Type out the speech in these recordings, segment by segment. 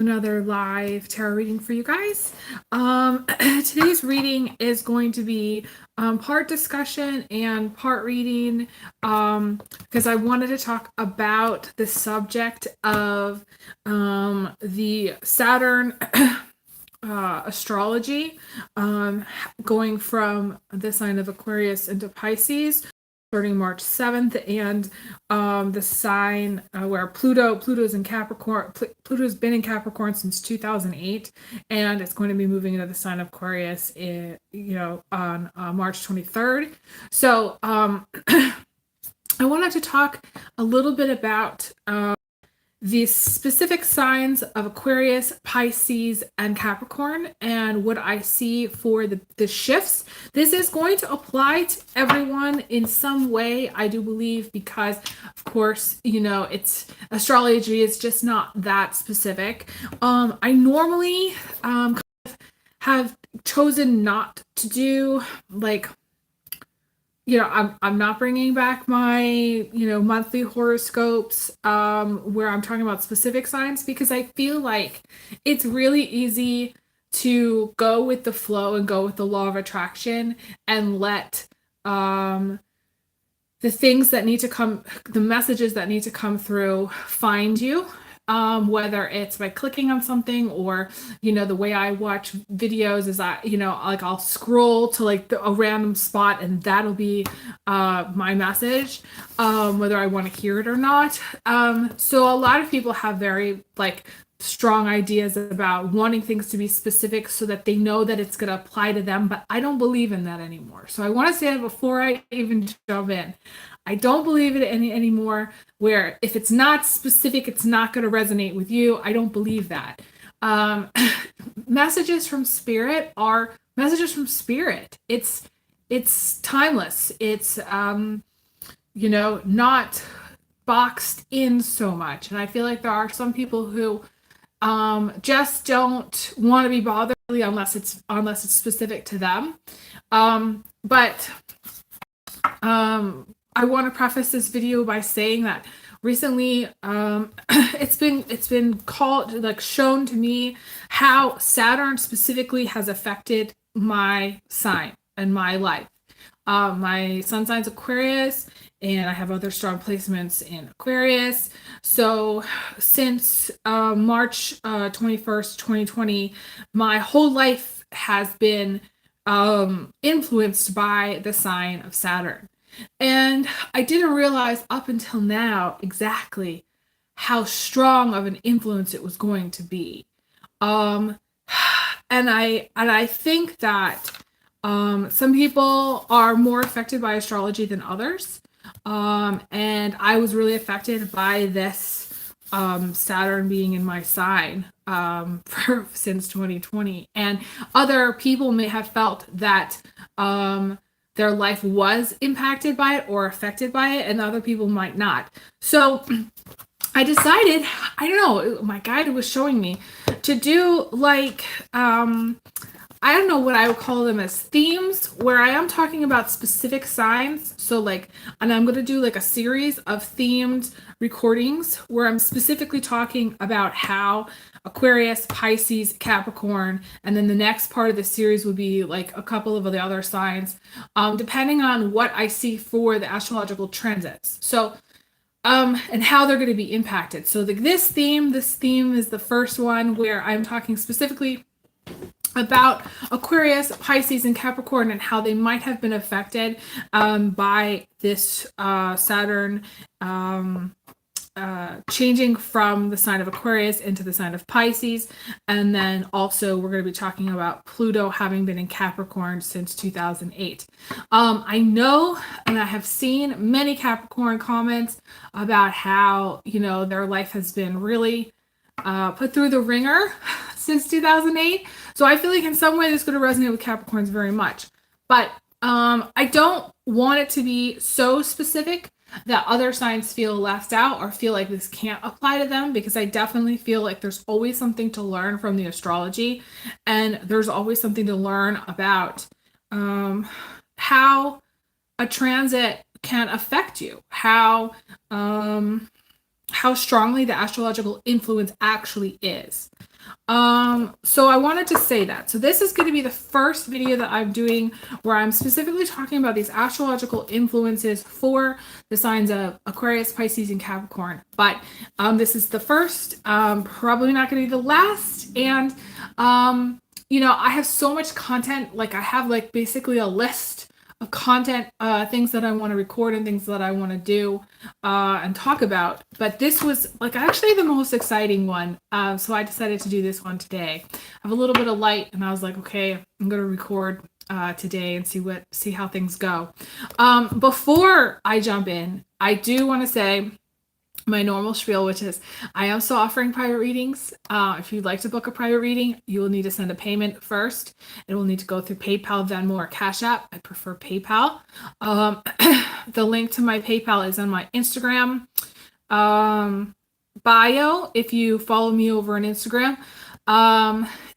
Another live tarot reading for you guys. Today's reading is going to be part discussion and part reading because I wanted to talk about the subject of the Saturn astrology going from the sign of Aquarius into Pisces starting March 7th, and the sign where Pluto's in Capricorn. Pluto's been in Capricorn since 2008, and it's going to be moving into the sign of Aquarius on March 23rd. So I wanted to talk a little bit about the specific signs of Aquarius, Pisces, and Capricorn, and what I see for the shifts. This is going to apply to everyone in some way, I do believe, because, of course, it's astrology is just not that specific. I normally have chosen not to do I'm not bringing back my, monthly horoscopes where I'm talking about specific signs, because I feel like it's really easy to go with the flow and go with the law of attraction and let the things that need to come, the messages that need to come through find you. Whether it's by clicking on something or, the way I watch videos is I'll scroll to a random spot and that'll be my message, whether I want to hear it or not. So a lot of people have very strong ideas about wanting things to be specific so that they know that it's going to apply to them, but I don't believe in that anymore. So I want to say that before I even jump in. I don't believe it anymore, where if it's not specific, it's not going to resonate with you. I don't believe that. Messages from spirit are messages from spirit. It's timeless. It's, not boxed in so much. And I feel like there are some people who just don't want to be bothered unless it's specific to them. But I want to preface this video by saying that recently it's been called shown to me how Saturn specifically has affected my sign and my life. My sun sign's Aquarius, and I have other strong placements in Aquarius. So since March 21st, 2020, my whole life has been influenced by the sign of Saturn. And I didn't realize up until now exactly how strong of an influence it was going to be. And I think that some people are more affected by astrology than others. And I was really affected by this Saturn being in my sign since 2020. And other people may have felt that their life was impacted by it or affected by it, and other people might not. So I decided, I don't know, my guide was showing me to do I don't know what I would call them as themes, where I am talking about specific signs. So and I'm going to do a series of themed recordings where I'm specifically talking about how Aquarius, Pisces, Capricorn, and then the next part of the series would be a couple of the other signs, depending on what I see for the astrological transits. So, and how they're going to be impacted. So this theme is the first one where I'm talking specifically about Aquarius, Pisces, and Capricorn and how they might have been affected by this Saturn changing from the sign of Aquarius into the sign of Pisces. And then also we're going to be talking about Pluto having been in Capricorn since 2008. I know, and I have seen many Capricorn comments about how, their life has been really put through the ringer since 2008. So I feel like in some way this is going to resonate with Capricorns very much. But I don't want it to be so specific that other signs feel left out or feel like this can't apply to them, because I definitely feel like there's always something to learn from the astrology, and there's always something to learn about how a transit can affect you, how strongly the astrological influence actually is. So I wanted to say that. So this is going to be the first video that I'm doing where I'm specifically talking about these astrological influences for the signs of Aquarius, Pisces, and Capricorn. But this is the first, probably not going to be the last. And I have so much content. Like I have like basically a list of content, things that I want to record and things that I want to do and talk about. But this was like actually the most exciting one. So I decided to do this one today. I have a little bit of light and I was like, okay, I'm going to record today and see how things go. Before I jump in, I do want to say my normal spiel, which is I am still offering private readings. If you'd like to book a private reading, you will need to send a payment first. It will need to go through PayPal, Venmo, or Cash App. I prefer PayPal. The link to my PayPal is on my Instagram bio if you follow me over on Instagram.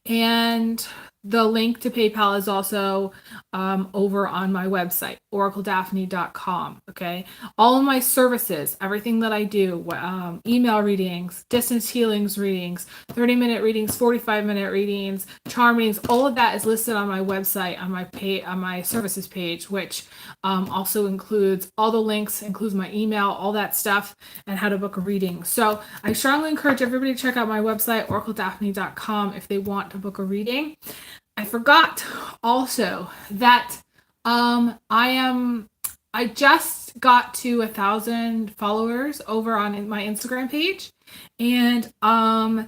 And the link to PayPal is also over on my website, oracledaphne.com. Okay. All of my services, everything that I do, email readings, distance healings readings, 30-minute readings, 45-minute readings, charm readings, all of that is listed on my website, on my services page, which also includes all the links, includes my email, all that stuff, and how to book a reading. So I strongly encourage everybody to check out my website, oracledaphne.com, if they want to book a reading. I forgot also that I just got to 1,000 followers over on my Instagram page, and I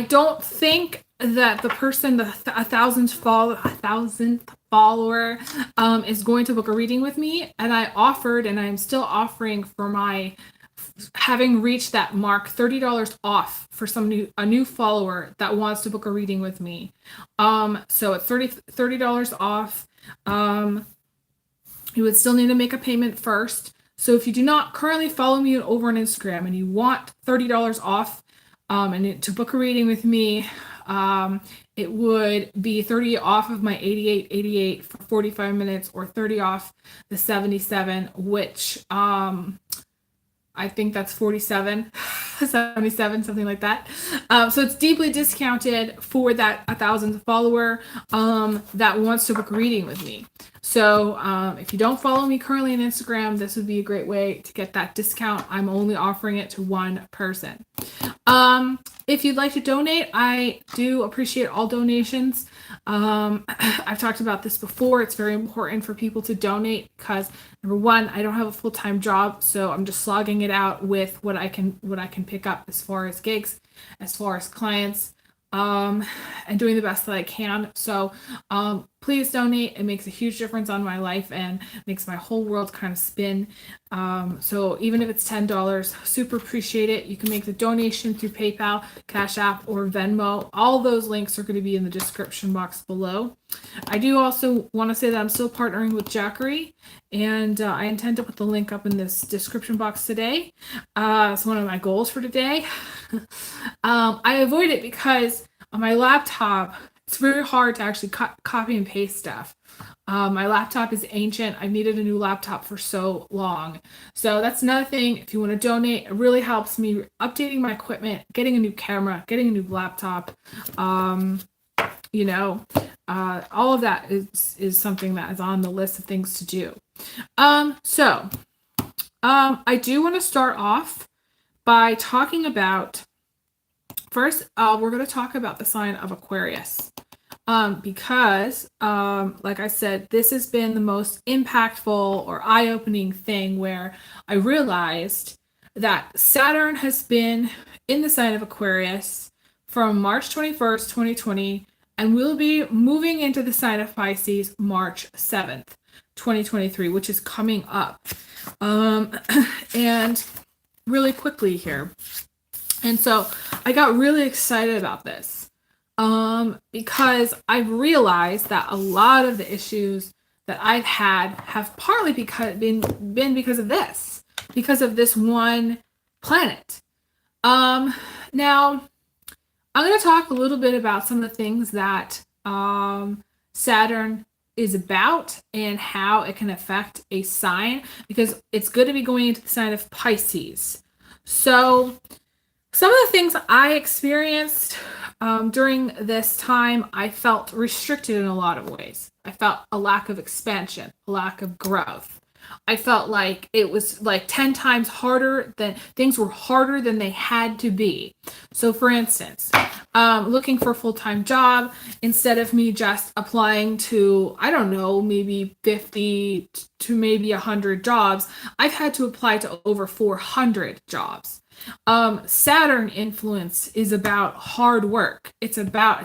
don't think that the person, the 1,000th follower, is going to book a reading with me. And I offered, and I'm still offering for my having reached that mark, $30 off for a new follower that wants to book a reading with me. So it's $30 off. You would still need to make a payment first. So if you do not currently follow me over on Instagram and you want $30 off, and to book a reading with me, it would be 30 off of my 88 for 45 minutes, or 30 off the 77, which I think that's 47, 77, something like that. So it's deeply discounted for that 1,000th follower that wants to book a reading with me. So if you don't follow me currently on Instagram, this would be a great way to get that discount. I'm only offering it to one person. If you'd like to donate, I do appreciate all donations. I've talked about this before. It's very important for people to donate because, number one, I don't have a full-time job, so I'm just slogging it out with what I can pick up as far as gigs, as far as clients, and doing the best that I can. So please donate. It makes a huge difference on my life and makes my whole world kind of spin. So even if it's $10, super appreciate it. You can make the donation through PayPal, Cash App, or Venmo. All those links are going to be in the description box below. I do also want to say that I'm still partnering with Jackery, and I intend to put the link up in this description box today. It's one of my goals for today. I avoid it because on my laptop, it's very hard to actually copy and paste stuff. My laptop is ancient. I've needed a new laptop for so long. So that's another thing. If you want to donate, it really helps me updating my equipment, getting a new camera, getting a new laptop. All of that is something that is on the list of things to do. I do want to start off by talking about, first, we're going to talk about the sign of Aquarius. Because, like I said, this has been the most impactful or eye-opening thing where I realized that Saturn has been in the sign of Aquarius from March 21st, 2020, and will be moving into the sign of Pisces March 7th, 2023, which is coming up. And really quickly here. And so I got really excited about this. Because I've realized that a lot of the issues that I've had have partly been because of this one planet. Now I'm going to talk a little bit about some of the things that Saturn is about and how it can affect a sign, because it's good to be going into the sign of Pisces. So Some of the things I experienced during this time, I felt restricted in a lot of ways. I felt a lack of expansion, a lack of growth. I felt like it was like 10 times harder than things were harder than they had to be. So, for instance, looking for a full time job, instead of me just applying to, I don't know, maybe 50 to maybe 100 jobs, I've had to apply to over 400 jobs. Saturn influence is about hard work. It's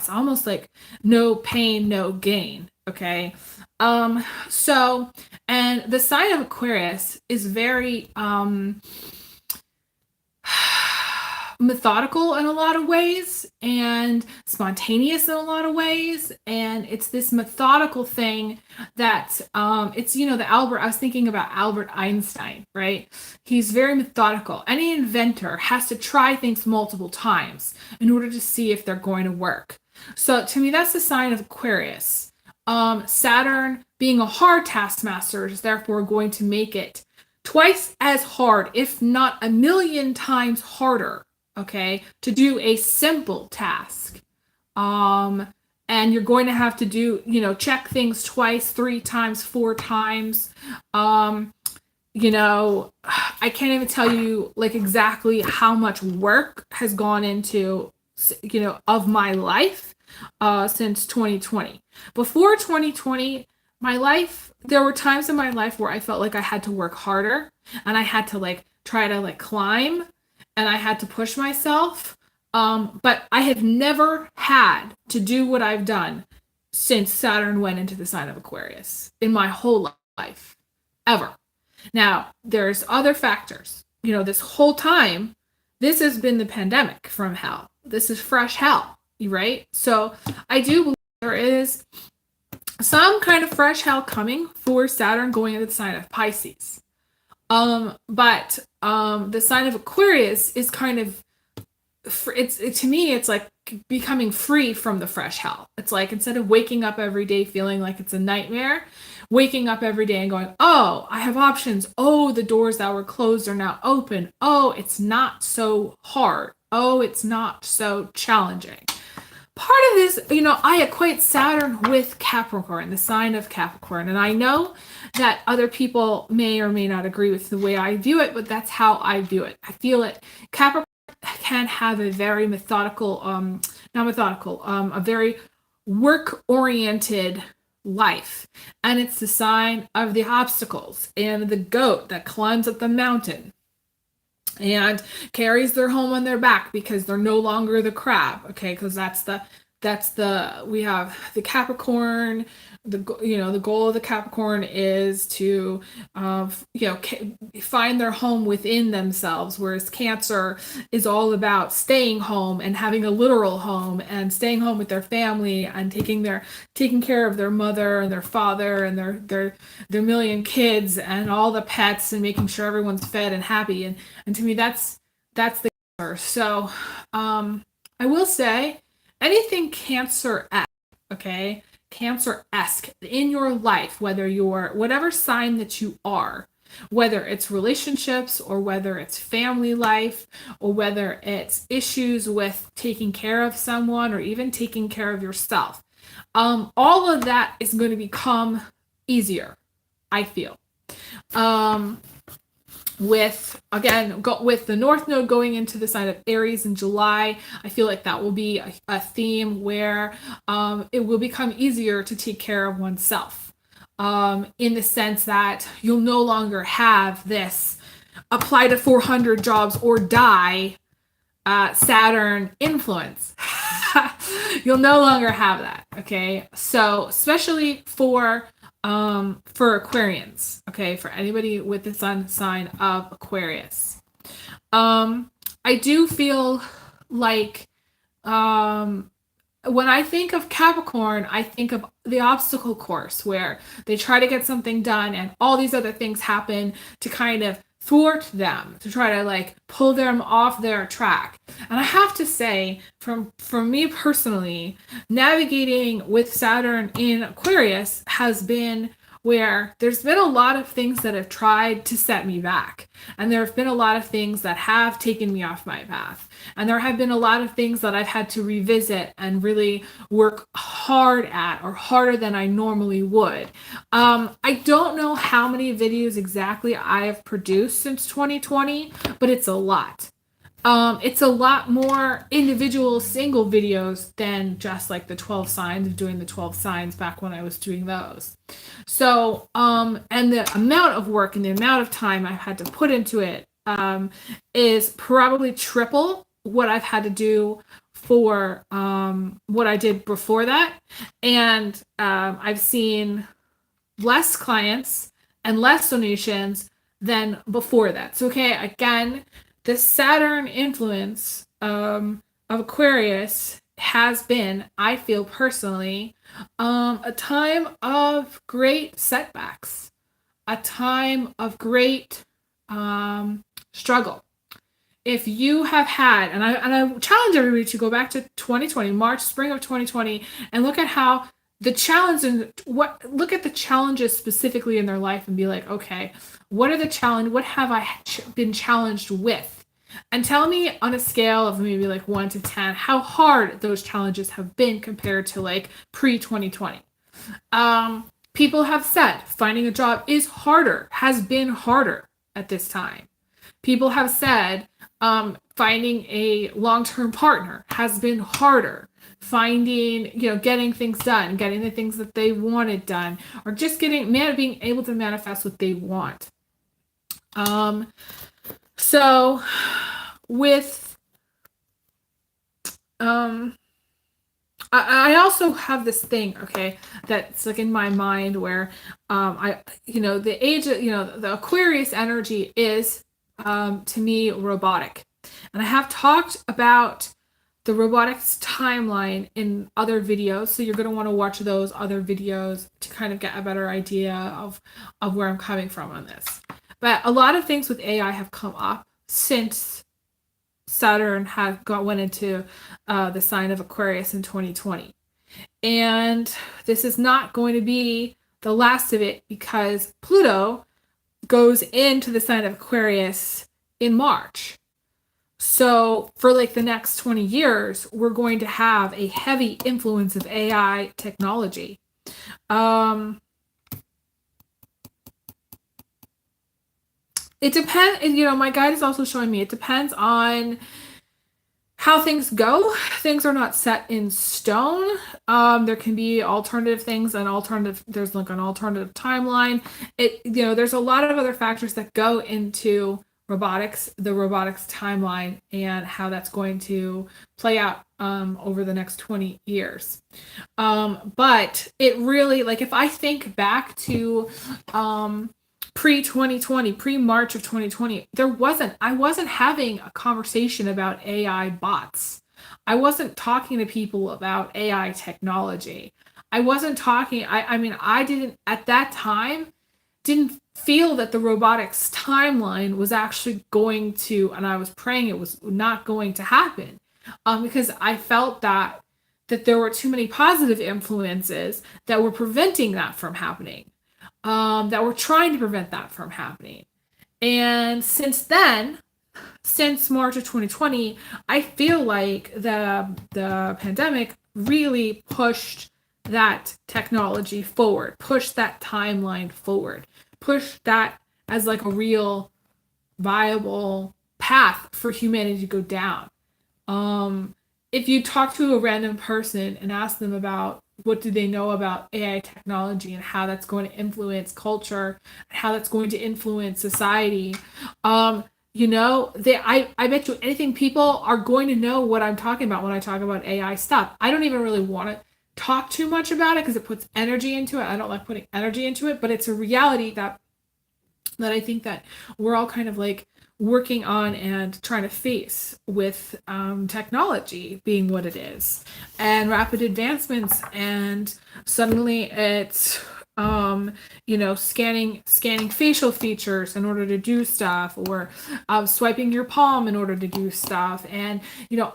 almost like no pain, no gain. Okay. So, and the sign of Aquarius is very, methodical in a lot of ways and spontaneous in a lot of ways, and it's this methodical thing that it's the Albert, I was thinking about Albert Einstein, right? He's very methodical. Any inventor has to try things multiple times in order to see if they're going to work. So to me, that's the sign of Aquarius. Saturn being a hard taskmaster is therefore going to make it twice as hard, if not a million times harder, okay, to do a simple task. And you're going to have to do, check things twice, 3 times, 4 times. I can't even tell you like exactly how much work has gone into, of my life since 2020. Before 2020, there were times in my life where I felt like I had to work harder and I had to like try to like climb and I had to push myself. But I have never had to do what I've done since Saturn went into the sign of Aquarius in my whole life, ever. Now, there's other factors. This whole time, this has been the pandemic from hell. This is fresh hell, right? So I do believe there is some kind of fresh hell coming for Saturn going into the sign of Pisces. But the sign of Aquarius is kind of, to me, it's like becoming free from the fresh hell. It's like instead of waking up every day feeling like it's a nightmare, waking up every day and going, oh, I have options. Oh, the doors that were closed are now open. Oh, it's not so hard. Oh, it's not so challenging. Part of this, I equate Saturn with Capricorn, the sign of Capricorn. And I know that other people may or may not agree with the way I view it, but that's how I view it. I feel it. Capricorn can have a very methodical, a very work-oriented life. And it's the sign of the obstacles and the goat that climbs up the mountain and carries their home on their back because they're no longer the crab, okay? Because we have the Capricorn. The goal of the Capricorn is to find their home within themselves, whereas Cancer is all about staying home and having a literal home and staying home with their family and taking care of their mother and their father and their million kids and all the pets and making sure everyone's fed and happy, and to me that's the Cancer. So I will say anything Cancer-esque, okay? Cancer-esque in your life, whether you're whatever sign that you are, whether it's relationships or whether it's family life or whether it's issues with taking care of someone or even taking care of yourself, all of that is going to become easier, I feel. With the North Node going into the sign of Aries in July, I feel like that will be a theme where it will become easier to take care of oneself, in the sense that you'll no longer have this apply to 400 jobs or die Saturn influence. You'll no longer have that, okay? So especially for Aquarians, okay, for anybody with the sun sign of Aquarius. I do feel like when I think of Capricorn, I think of the obstacle course where they try to get something done and all these other things happen to kind of thwart them, to try to like pull them off their track. And I have to say, from me personally, navigating with Saturn in Aquarius has been where there's been a lot of things that have tried to set me back. And there have been a lot of things that have taken me off my path. And there have been a lot of things that I've had to revisit and really work hard at, or harder than I normally would. I don't know how many videos exactly I have produced since 2020, but it's a lot. It's a lot more individual single videos than just like the 12 signs of doing the 12 signs back when I was doing those. So, and the amount of work and the amount of time I've had to put into it is probably triple what I've had to do for what I did before that. And I've seen less clients and less donations than before that. So, okay, again, the Saturn influence of Aquarius has been, I feel personally, a time of great setbacks, a time of great struggle. If you have had, and I challenge everybody to go back to 2020, March, spring of 2020, and look at how the challenge and look at the challenges specifically in their life and be like, okay, what are the challenge? What have I been challenged with? And tell me on a scale of maybe like 1 to 10, how hard those challenges have been compared to like pre-2020. People have said finding a job is harder, has been harder at this time. People have said finding a long-term partner has been harder. Finding, getting things done, getting the things that they wanted done, or just being able to manifest what they want. So with, I also have this thing, okay, that's like in my mind where, the age of, the Aquarius energy is, to me, robotic. And I have talked about the robotics timeline in other videos. So you're going to want to watch those other videos to kind of get a better idea of where I'm coming from on this. But a lot of things with AI have come up since Saturn went into the sign of Aquarius in 2020. And this is not going to be the last of it, because Pluto goes into the sign of Aquarius in March. So for like the next 20 years, we're going to have a heavy influence of AI technology. It depends, my guide is also showing me it depends on how things go. Things are not set in stone. There can be alternative things and there's like an alternative timeline. There's a lot of other factors that go into the robotics timeline, and how that's going to play out over the next 20 years. But it really, like, if I think back to pre-2020, pre-March of 2020, I wasn't having a conversation about AI bots. I wasn't talking to people about AI technology. I wasn't talking, I didn't, at that time, didn't feel that the robotics timeline was actually going to, and I was praying it was not going to happen, because I felt that there were too many positive influences that were preventing that from happening, that were trying to prevent that from happening. And since then, since March of 2020, I feel like the pandemic really pushed that technology forward, pushed that timeline forward, pushed that as like a real viable path for humanity to go down. If you talk to a random person and ask them about what do they know about AI technology and how that's going to influence culture, how that's going to influence society, I bet you anything people are going to know what I'm talking about when I talk about AI stuff. I don't even really want to talk too much about it because it puts energy into it. I don't like putting energy into it, but it's a reality that I think that we're all kind of like working on and trying to face with technology being what it is and rapid advancements. And suddenly it's scanning facial features in order to do stuff, or swiping your palm in order to do stuff. And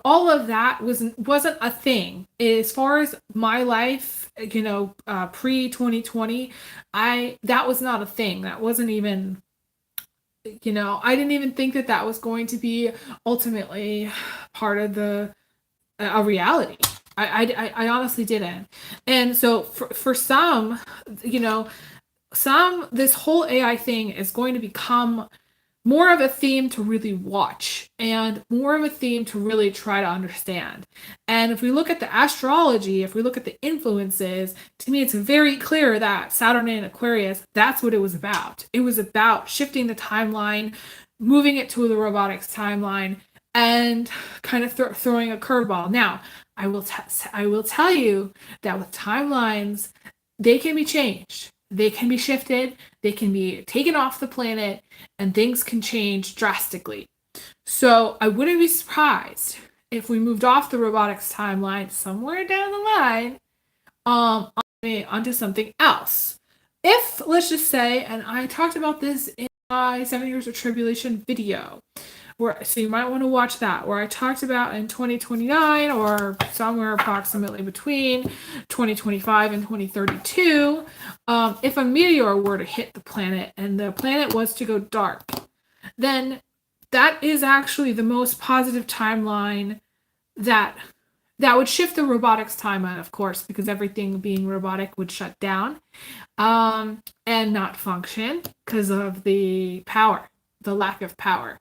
all of that wasn't a thing as far as my life, pre 2020. That was not a thing. That wasn't even, I didn't even think that was going to be ultimately part of a reality. I honestly didn't. And so for some, this whole AI thing is going to become more of a theme to really watch, and more of a theme to really try to understand. And if we look at the astrology, if we look at the influences, to me it's very clear that Saturn in Aquarius, that's what it was about. It was about shifting the timeline, moving it to the robotics timeline, and kind of throwing a curveball. Now, I will tell you that with timelines, they can be changed. They can be shifted, they can be taken off the planet, and things can change drastically. So I wouldn't be surprised if we moved off the robotics timeline somewhere down the line onto something else. If, let's just say, and I talked about this in my 7 Years of Tribulation video, so you might want to watch that, where I talked about in 2029, or somewhere approximately between 2025 and 2032, if a meteor were to hit the planet and the planet was to go dark, then that is actually the most positive timeline that would shift the robotics timeline, of course, because everything being robotic would shut down and not function because of the lack of power.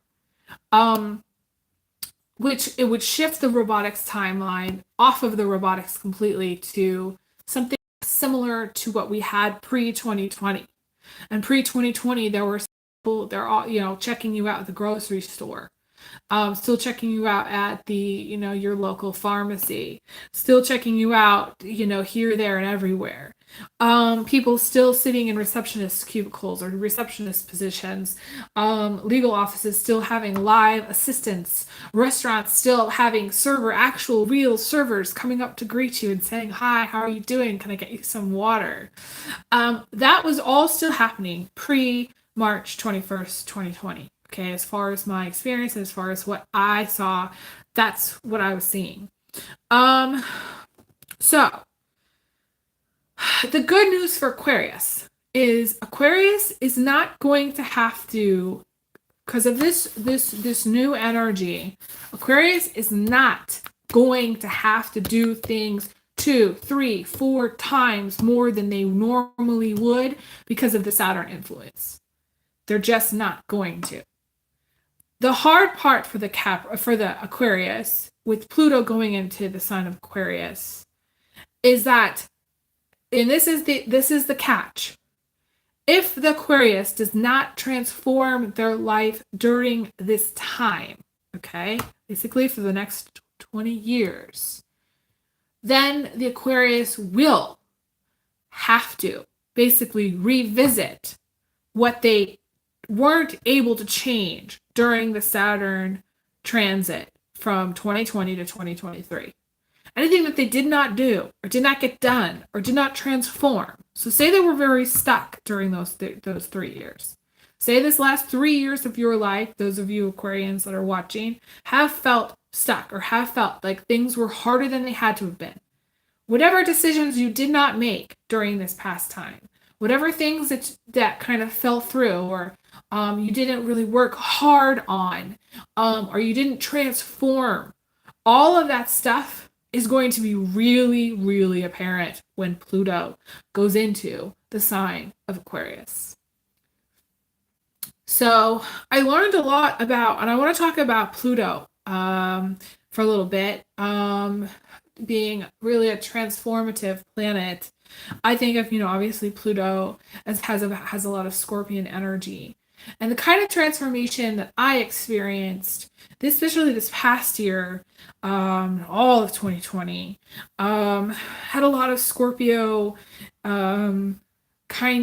Which it would shift the robotics timeline off of the robotics completely to something similar to what we had pre-2020. And pre-2020, there were people, they're all, checking you out at the grocery store. Still checking you out at the, your local pharmacy. Still checking you out, here, there, and everywhere. People still sitting in receptionist cubicles or receptionist positions. Legal offices still having live assistants. Restaurants still having actual real servers coming up to greet you and saying, "Hi, how are you doing? Can I get you some water?" That was all still happening pre-March 21st, 2020. Okay, as far as my experience, as far as what I saw, that's what I was seeing. So the good news for Aquarius is not going to have to, because of this new energy, Aquarius is not going to have to do things 2, 3, 4 times more than they normally would because of the Saturn influence. They're just not going to. The hard part for the Aquarius, with Pluto going into the sign of Aquarius, is that, and this is the catch, if the Aquarius does not transform their life during this time, okay, basically for the next 20 years, then the Aquarius will have to basically revisit what they weren't able to change during the Saturn transit from 2020 to 2023. Anything that they did not do or did not get done or did not transform. So say they were very stuck during those 3 years. Say this last 3 years of your life, those of you Aquarians that are watching, have felt stuck or have felt like things were harder than they had to have been. Whatever decisions you did not make during this past time, whatever things that kind of fell through, or you didn't really work hard on, or you didn't transform, all of that stuff is going to be really, really apparent when Pluto goes into the sign of Aquarius. So I learned a lot about, and I want to talk about Pluto for a little bit, being really a transformative planet. I think of, obviously Pluto has a lot of Scorpion energy. And the kind of transformation that I experienced, especially this past year, all of 2020, had a lot of Scorpio kind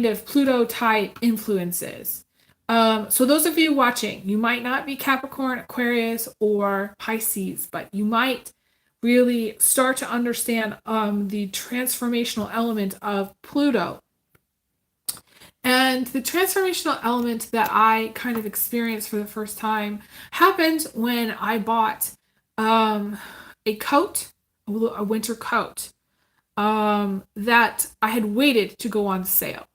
of Pluto type influences. So those of you watching, you might not be Capricorn, Aquarius, or Pisces, but you might really start to understand the transformational element of Pluto And the transformational element that I kind of experienced for the first time happened when I bought a coat, a winter coat, that I had waited to go on sale.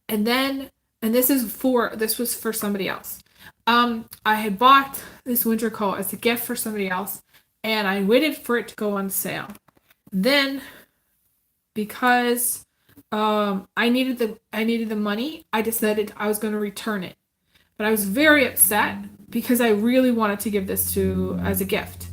And then, and this was for somebody else. I had bought this winter coat as a gift for somebody else, and I waited for it to go on sale. Then, because I needed the money, I decided I was going to return it. But I was very upset because I really wanted to give this to as a gift.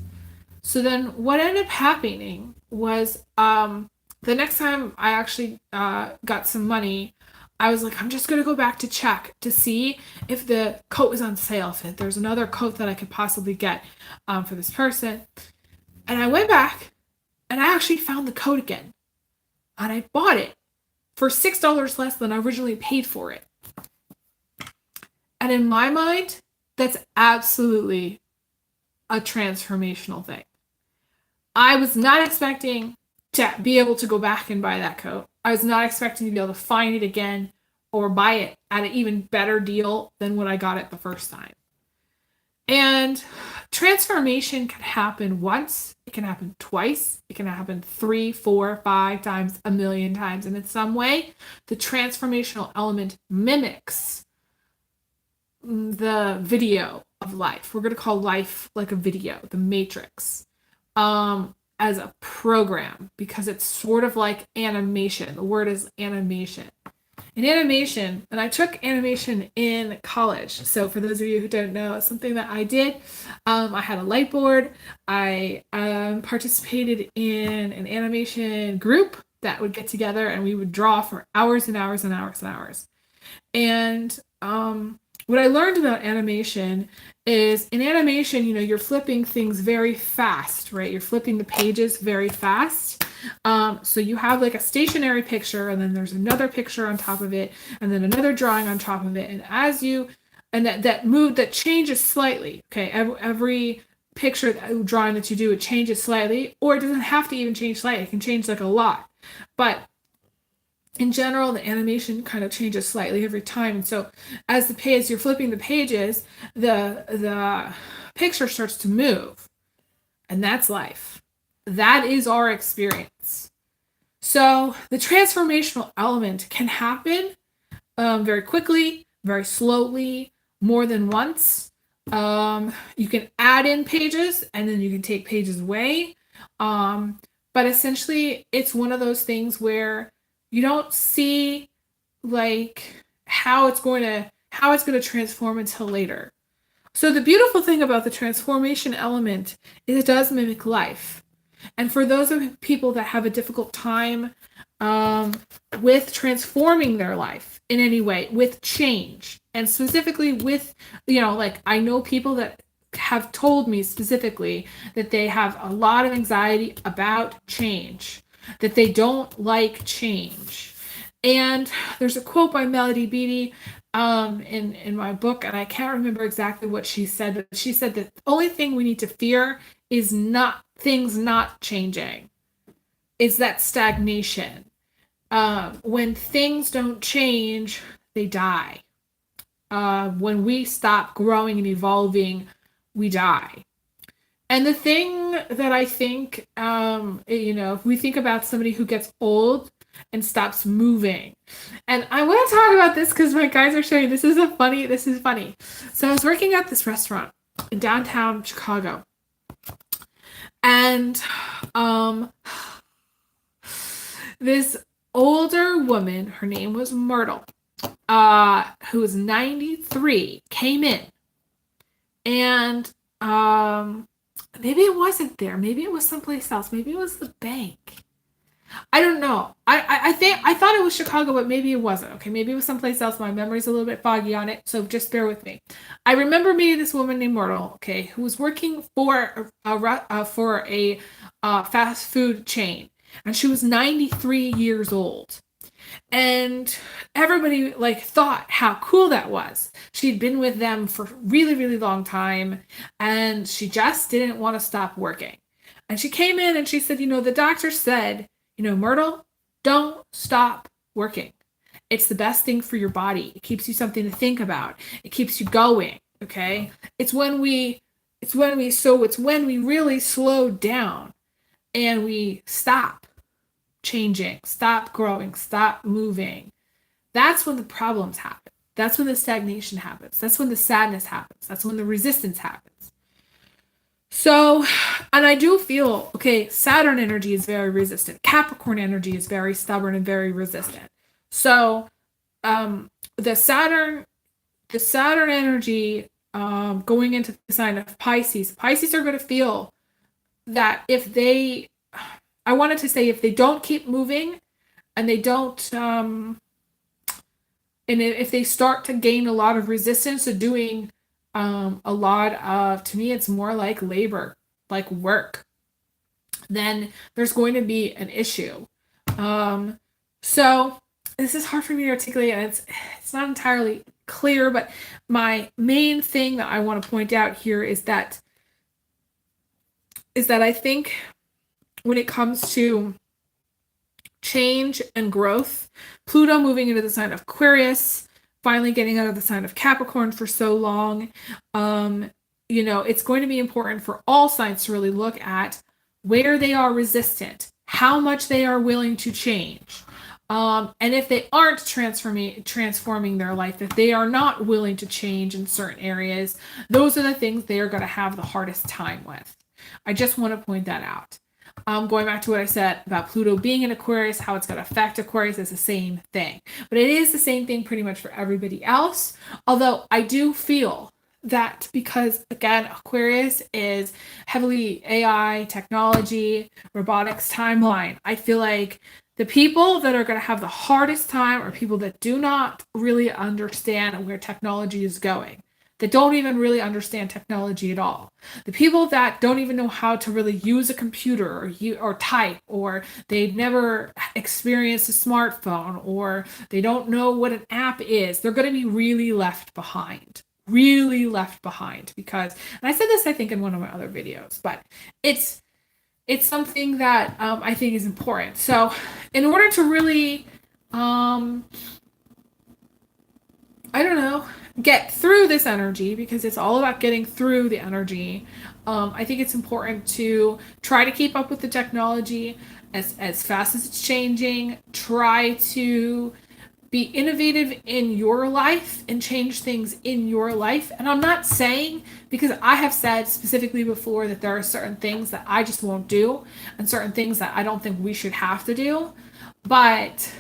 So then what ended up happening was the next time I actually got some money, I was like, I'm just going to go back to check to see if the coat was on sale, if there's another coat that I could possibly get for this person. And I went back and I actually found the coat again. And I bought it for $6 less than I originally paid for it. And in my mind, that's absolutely a transformational thing. I was not expecting to be able to go back and buy that coat. I was not expecting to be able to find it again or buy it at an even better deal than when I got it the first time. And transformation can happen once, it can happen twice, it can happen 3, 4, 5 times, a million times. And in some way, the transformational element mimics the video of life. We're going to call life like a video, the matrix, as a program, because it's sort of like animation. The word is animation. In animation, and I took animation in college. So for those of you who don't know, it's something that I did. I had a light board. I participated in an animation group that would get together and we would draw for hours and hours and hours and hours. And what I learned about animation is in animation, you're flipping things very fast, right? You're flipping the pages very fast. So you have like a stationary picture and then there's another picture on top of it and then another drawing on top of it. And that changes slightly. Okay. Every picture, drawing that you do, it changes slightly, or it doesn't have to even change slightly. It can change like a lot, but in general, the animation kind of changes slightly every time. And so as you're flipping the pages, the picture starts to move. And that's life. That is our experience. So the transformational element can happen very quickly, very slowly, more than once. You can add in pages and then you can take pages away. But essentially, it's one of those things where you don't see like how it's going to transform until later. So the beautiful thing about the transformation element is it does mimic life. And for those of people that have a difficult time with transforming their life in any way, with change, and specifically with, like I know people that have told me specifically that they have a lot of anxiety about change, that they don't like change. And there's a quote by Melody Beattie in my book, and I can't remember exactly what she said, but she said that the only thing we need to fear is not things not changing. It's that stagnation. When things don't change, they die. When we stop growing and evolving, we die. And the thing that I think, if we think about somebody who gets old and stops moving, and I want to talk about this because my guys are showing this is funny. So I was working at this restaurant in downtown Chicago, and this older woman, her name was Myrtle, who was 93, came in, and maybe it wasn't there. Maybe it was someplace else. Maybe it was the bank. I don't know. I thought it was Chicago, but maybe it wasn't. Okay, maybe it was someplace else. My memory's a little bit foggy on it, so just bear with me. I remember meeting this woman named Myrtle, okay, who was working for a fast food chain, and she was 93 years old. And everybody thought how cool that was. She'd been with them for a really, really long time, and she just didn't want to stop working. And she came in and she said, the doctor said, Myrtle, don't stop working. It's the best thing for your body. It keeps you something to think about. It keeps you going. Okay. It's when we really slow down and we stop changing, stop growing, stop moving. That's when the problems happen. That's when the stagnation happens. That's when the sadness happens. That's when the resistance happens. So, and I do feel, okay, Saturn energy is very resistant. Capricorn energy is very stubborn and very resistant. So, the Saturn energy, going into the sign of Pisces are going to feel that if they don't keep moving and they don't, and if they start to gain a lot of resistance to doing a lot of, to me, it's more like labor, like work, then there's going to be an issue. So this is hard for me to articulate, and it's not entirely clear, but my main thing that I want to point out here is that I think when it comes to change and growth, Pluto moving into the sign of Aquarius, finally getting out of the sign of Capricorn for so long, it's going to be important for all signs to really look at where they are resistant, how much they are willing to change. And if they aren't transforming their life, if they are not willing to change in certain areas, those are the things they are going to have the hardest time with. I just want to point that out. Going back to what I said about Pluto being in Aquarius, how it's going to affect Aquarius is the same thing. But it is the same thing pretty much for everybody else. Although I do feel that because, again, Aquarius is heavily AI, technology, robotics, timeline. I feel like the people that are going to have the hardest time are people that do not really understand where technology is going, that don't even really understand technology at all. The people that don't even know how to really use a computer or type, or they've never experienced a smartphone, or they don't know what an app is, they're going to be really left behind. Really left behind, because, and I said this I think in one of my other videos, but it's something that I think is important. So in order to really get through this energy, because it's all about getting through the energy, I think it's important to try to keep up with the technology as fast as it's changing. Try to be innovative in your life and change things in your life. And I'm not saying, because I have said specifically before that there are certain things that I just won't do and certain things that I don't think we should have to do. But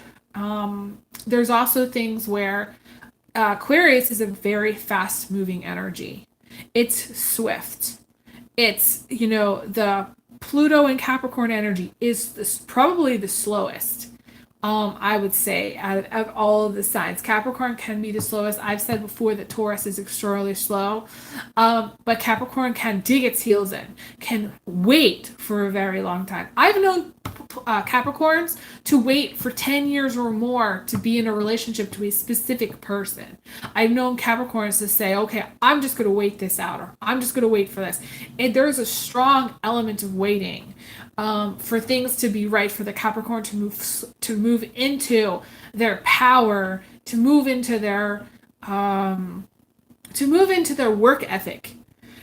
there's also things where Aquarius is a very fast moving energy. It's swift. It's, the Pluto and Capricorn energy is probably the slowest. I would say out of all of the signs, Capricorn can be the slowest. I've said before that Taurus is extraordinarily slow, but Capricorn can dig its heels in, can wait for a very long time. I've known Capricorns to wait for 10 years or more to be in a relationship to a specific person. I've known Capricorns to say, okay, I'm just going to wait this out, or I'm just going to wait for this. And there's a strong element of waiting for things to be right, for the Capricorn to move into their power, to move into their work ethic.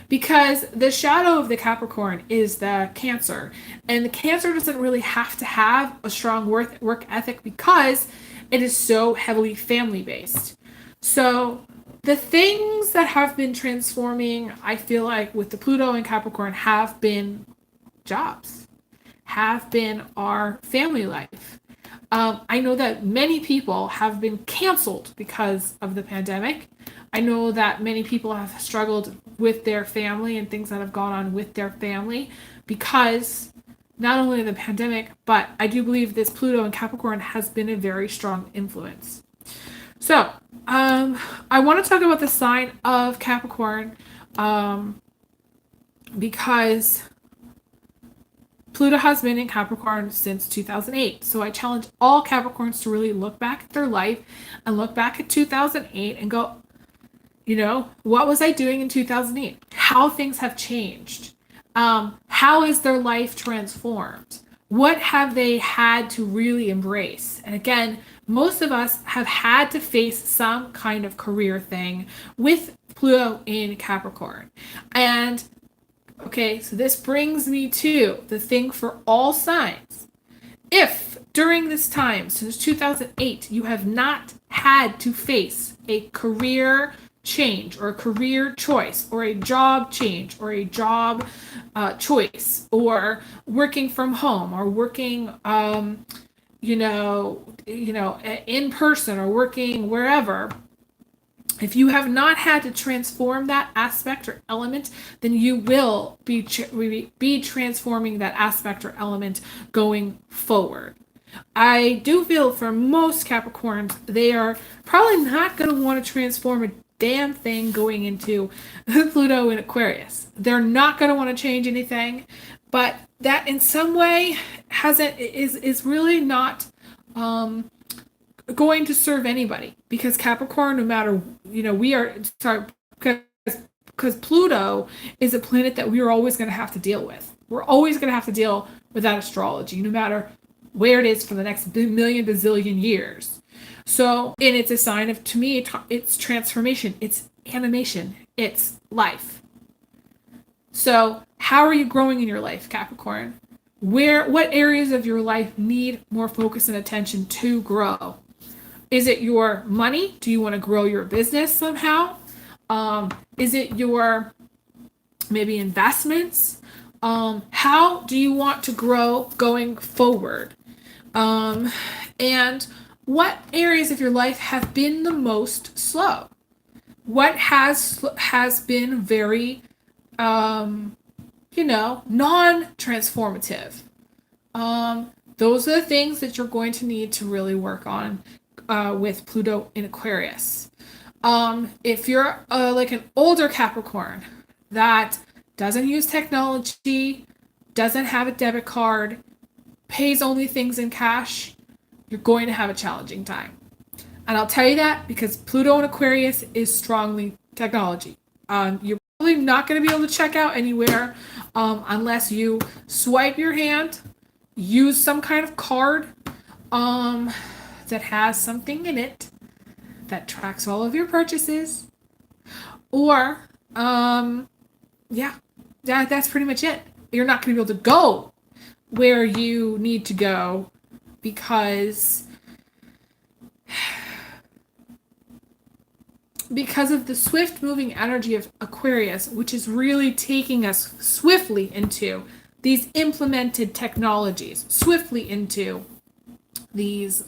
Because the shadow of the Capricorn is the Cancer. And the Cancer doesn't really have to have a strong work ethic because it is so heavily family-based. So the things that have been transforming, I feel like, with the Pluto and Capricorn have been jobs, have been our family life. I know that many people have been canceled because of the pandemic. I know that many people have struggled with their family and things that have gone on with their family because not only of the pandemic, but I do believe this Pluto and Capricorn has been a very strong influence. So, I want to talk about the sign of Capricorn because Pluto has been in Capricorn since 2008. So I challenge all Capricorns to really look back at their life and look back at 2008 and go, what was I doing in 2008? How things have changed. How is their life transformed? What have they had to really embrace? And again, most of us have had to face some kind of career thing with Pluto in Capricorn. And okay, so this brings me to the thing for all signs. If during this time, since 2008, you have not had to face a career change or a career choice or a job change or a job choice or working from home or working in person or working wherever, if you have not had to transform that aspect or element, then you will be transforming that aspect or element going forward. I do feel for most Capricorns, they are probably not going to want to transform a damn thing going into Pluto in Aquarius. They're not going to want to change anything, but that in some way is really not going to serve anybody, because Capricorn, no matter, we are sorry, because Pluto is a planet that we are always going to have to deal with. We're always going to have to deal with that astrology, no matter where it is for the next million bazillion years. So, and it's a sign of, to me, it's transformation, it's animation, it's life. So how are you growing in your life, Capricorn? What areas of your life need more focus and attention to grow? Is it your money? Do you want to grow your business somehow? Is it your maybe investments? How do you want to grow going forward? And what areas of your life have been the most slow? What has been very, non-transformative? Those are the things that you're going to need to really work on with Pluto in Aquarius. If you're like an older Capricorn that doesn't use technology, doesn't have a debit card, pays only things in cash, you're going to have a challenging time. And I'll tell you that because Pluto in Aquarius is strongly technology. You're probably not going to be able to check out anywhere unless you swipe your hand, use some kind of card that has something in it that tracks all of your purchases. Or, that's pretty much it. You're not going to be able to go where you need to go because of the swift moving energy of Aquarius, which is really taking us swiftly into these implemented technologies, swiftly into these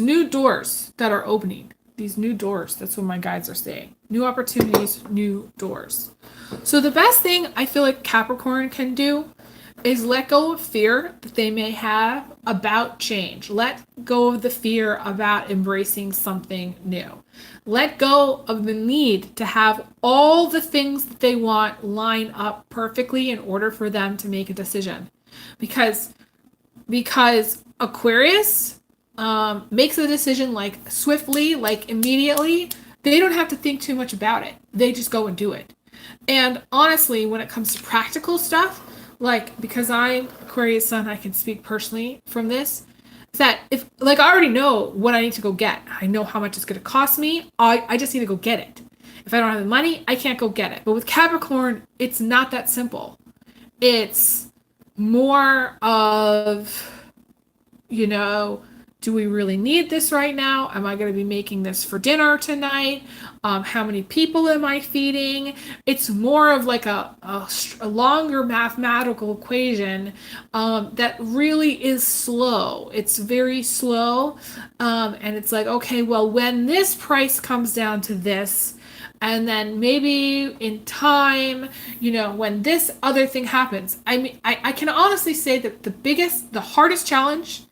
new doors that are opening. These new doors, that's what my guides are saying. New opportunities, new doors. So the best thing I feel like Capricorn can do is let go of fear that they may have about change. Let go of the fear about embracing something new. Let go of the need to have all the things that they want line up perfectly in order for them to make a decision. Because Aquarius makes a decision like swiftly, like immediately. They don't have to think too much about it. They just go and do it. And honestly, when it comes to practical stuff, like, because I'm Aquarius sun, I can speak personally from this, is that if, like, I already know what I need to go get. I know how much it's going to cost me. I just need to go get it. If I don't have the money, I can't go get it. But with Capricorn, it's not that simple. It's more of, do we really need this right now? Am I going to be making this for dinner tonight? How many people am I feeding? It's more of like a longer mathematical equation that really is slow. It's very slow. And it's like, okay, well, when this price comes down to this, and then maybe in time, when this other thing happens. I mean, I can honestly say that the hardest challenge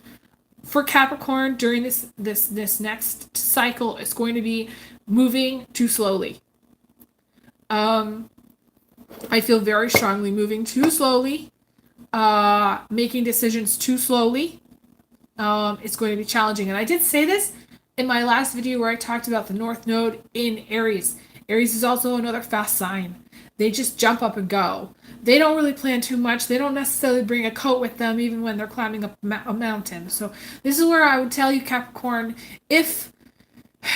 for Capricorn during this next cycle is going to be moving too slowly. I feel very strongly moving too slowly, making decisions too slowly. It's going to be challenging. And I did say this in my last video where I talked about the North Node in Aries. Aries is also another fast sign. They just jump up and go. They don't really plan too much. They don't necessarily bring a coat with them even when they're climbing up a mountain. So this is where I would tell you, Capricorn, if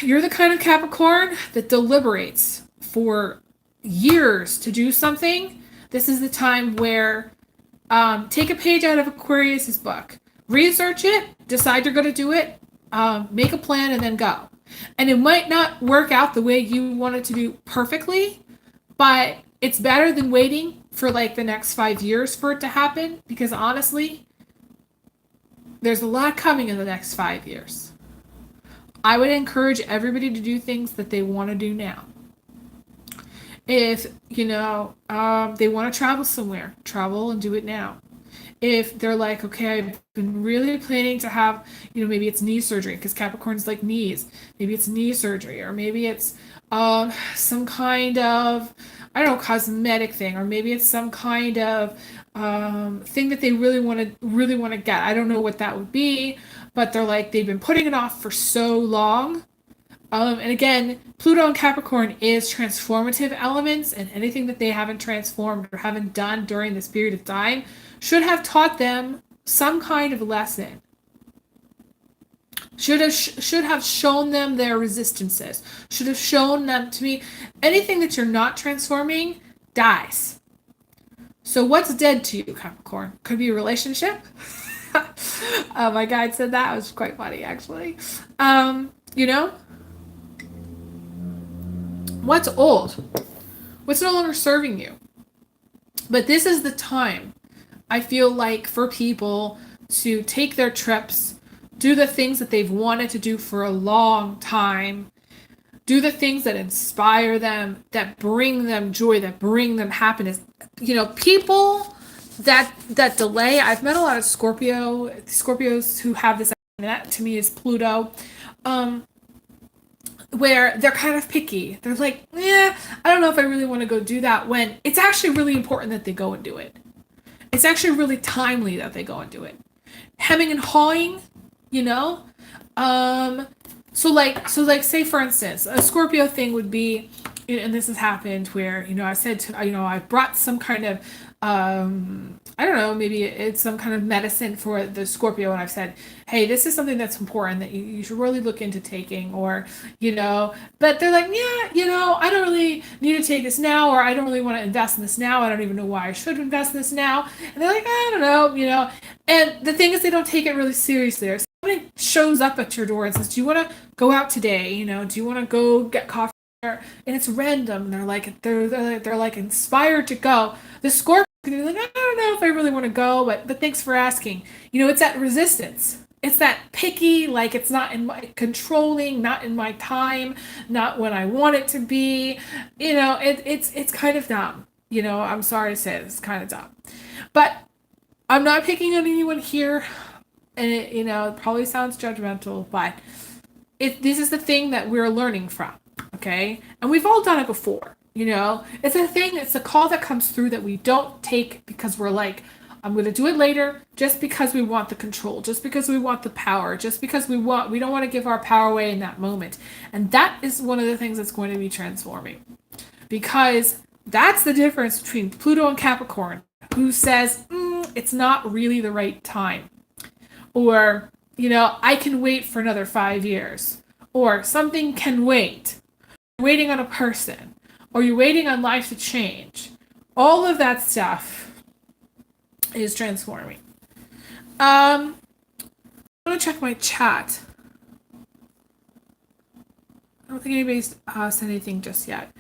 you're the kind of Capricorn that deliberates for years to do something, this is the time where take a page out of Aquarius's book, research it, decide you're going to do it, make a plan, and then go. And it might not work out the way you want it to do perfectly, but it's better than waiting for like the next 5 years for it to happen, because honestly, there's a lot coming in the next 5 years. I would encourage everybody to do things that they want to do now. If, they want to travel somewhere, travel and do it now. If they're like, okay, I've been really planning to have, maybe it's knee surgery, because Capricorn's like knees. Maybe it's knee surgery, or maybe it's some kind of, I don't know, cosmetic thing, or maybe it's some kind of thing that they really want to get. I don't know what that would be, but they're like, they've been putting it off for so long. And again, Pluto and Capricorn is transformative elements, and anything that they haven't transformed or haven't done during this period of time should have taught them some kind of lesson. Should have shown them their resistances. Should have shown them, to me, anything that you're not transforming dies. So what's dead to you, Capricorn? Could be a relationship. My guide said that. It was quite funny, actually. What's old? What's no longer serving you? But this is the time, I feel like, for people to take their trips, do the things that they've wanted to do for a long time, do the things that inspire them, that bring them joy, that bring them happiness. People that delay. I've met a lot of Scorpios who have this, and that to me is Pluto, where they're kind of picky. They're like, I don't know if I really want to go do that, when it's actually really important that they go and do it. It's actually really timely that they go and do it. Hemming and hawing, So say for instance, a Scorpio thing would be, and this has happened where, I said to, I brought some kind of, I don't know, maybe it's some kind of medicine for the Scorpio, and I've said, hey, this is something that's important that you should really look into taking, or, but they're like, I don't really need to take this now, or I don't really want to invest in this now. I don't even know why I should invest in this now. And they're like, I don't know, and the thing is, they don't take it really seriously. Or somebody shows up at your door and says, do you want to go out today? Do you want to go get coffee? And it's random. They're like inspired to go. The Scorpio, they're like, I don't know if I really want to go, but thanks for asking. It's that resistance. It's that picky, like it's not in my controlling, not in my time, not when I want it to be. It's kind of dumb. I'm sorry to say it, it's kind of dumb. But I'm not picking on anyone here, and it probably sounds judgmental, but this is the thing that we're learning from. Okay? And we've all done it before, It's a thing, it's a call that comes through that we don't take because we're like, I'm going to do it later, just because we want the control, just because we want the power, just because we don't want to give our power away in that moment. And that is one of the things that's going to be transforming. Because that's the difference between Pluto and Capricorn, who says, it's not really the right time. Or, I can wait for another 5 years. Or something can wait. Waiting on a person, or you're waiting on life to change. All of that stuff is transforming. I'm going to check my chat. I don't think anybody's said anything just yet.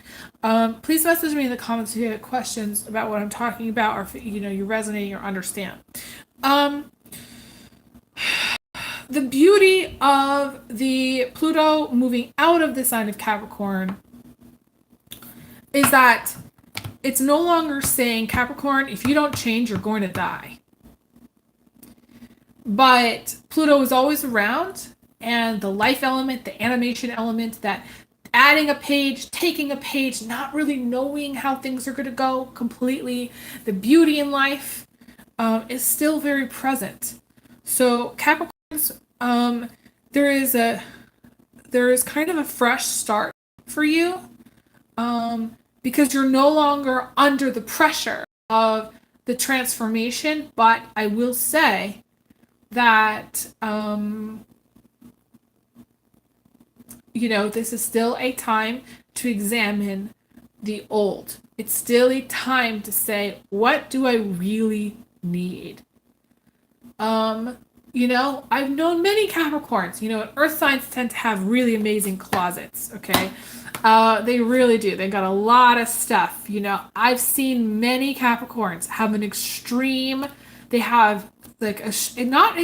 Please message me in the comments if you have questions about what I'm talking about, or if you're resonating or understand. The beauty of the Pluto moving out of the sign of Capricorn is that it's no longer saying, Capricorn, if you don't change, you're going to die. But Pluto is always around, and the life element, the animation element, that adding a page, taking a page, not really knowing how things are going to go completely, the beauty in life is still very present. So Capricorn, there is kind of a fresh start for you, because you're no longer under the pressure of the transformation, but I will say that, this is still a time to examine the old. It's still a time to say, what do I really need? I've known many Capricorns. Earth signs tend to have really amazing closets, okay? They really do. They got a lot of stuff. I've seen many Capricorns have an extreme, they have like not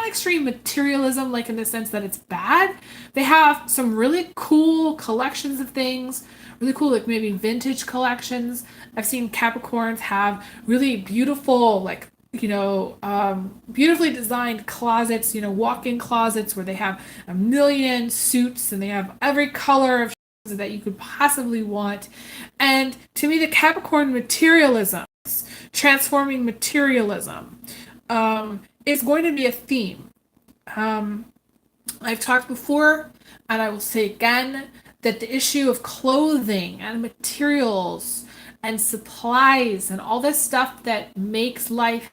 extreme materialism, like in the sense that it's bad. They have some really cool collections of things, really cool, like maybe vintage collections. I've seen Capricorns have really beautiful, like, beautifully designed closets, walk-in closets where they have a million suits and they have every color of that you could possibly want. And to me, the Capricorn materialism, transforming materialism, is going to be a theme. I've talked before, and I will say again, that the issue of clothing and materials and supplies and all this stuff that makes life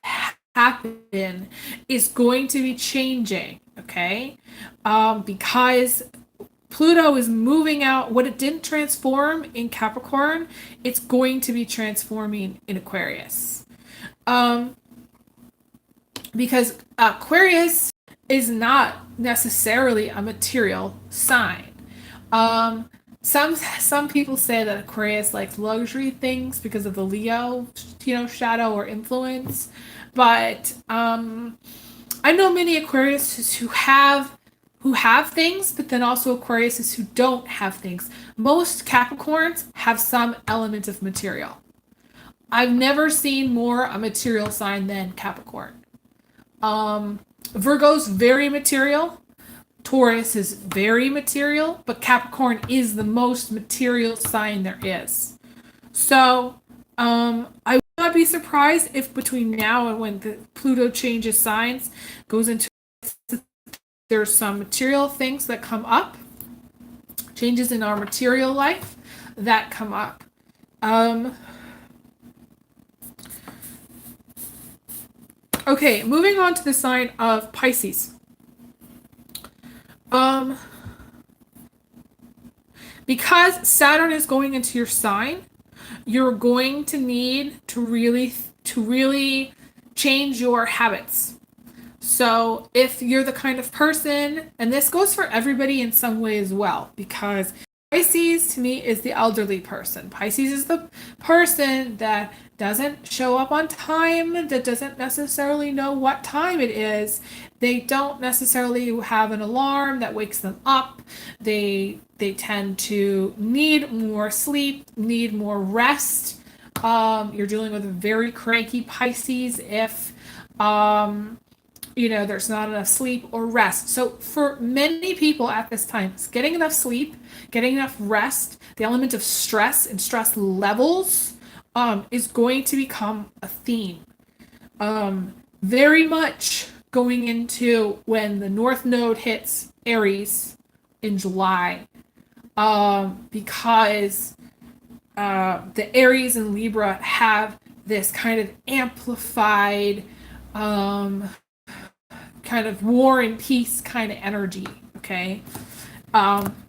happen is going to be changing, okay? Because Pluto is moving out. What it didn't transform in Capricorn, it's going to be transforming in Aquarius. Because Aquarius is not necessarily a material sign. Some people say that Aquarius likes luxury things because of the Leo, shadow or influence. But I know many Aquariuses who have things, but then also Aquariuses who don't have things. Most Capricorns have some element of material. I've never seen more a material sign than Capricorn. Virgo's very material. Taurus is very material, but Capricorn is the most material sign there is. So, I would not be surprised if between now and when the Pluto changes signs, goes into, there's some material things that come up, changes in our material life that come up. Okay, moving on to the sign of Pisces. Because Saturn is going into your sign, you're going to need to really change your habits. So if you're the kind of person, and this goes for everybody in some way as well, because Pisces to me is the elderly person. Pisces is the person that doesn't show up on time, that doesn't necessarily know what time it is. They don't necessarily have an alarm that wakes them up. They tend to need more sleep, need more rest. You're dealing with a very cranky Pisces if there's not enough sleep or rest. So for many people at this time, getting enough sleep, getting enough rest, the element of stress and stress levels is going to become a theme. Very much going into when the North Node hits Aries in July, because the Aries and Libra have this kind of amplified kind of war and peace kind of energy, okay?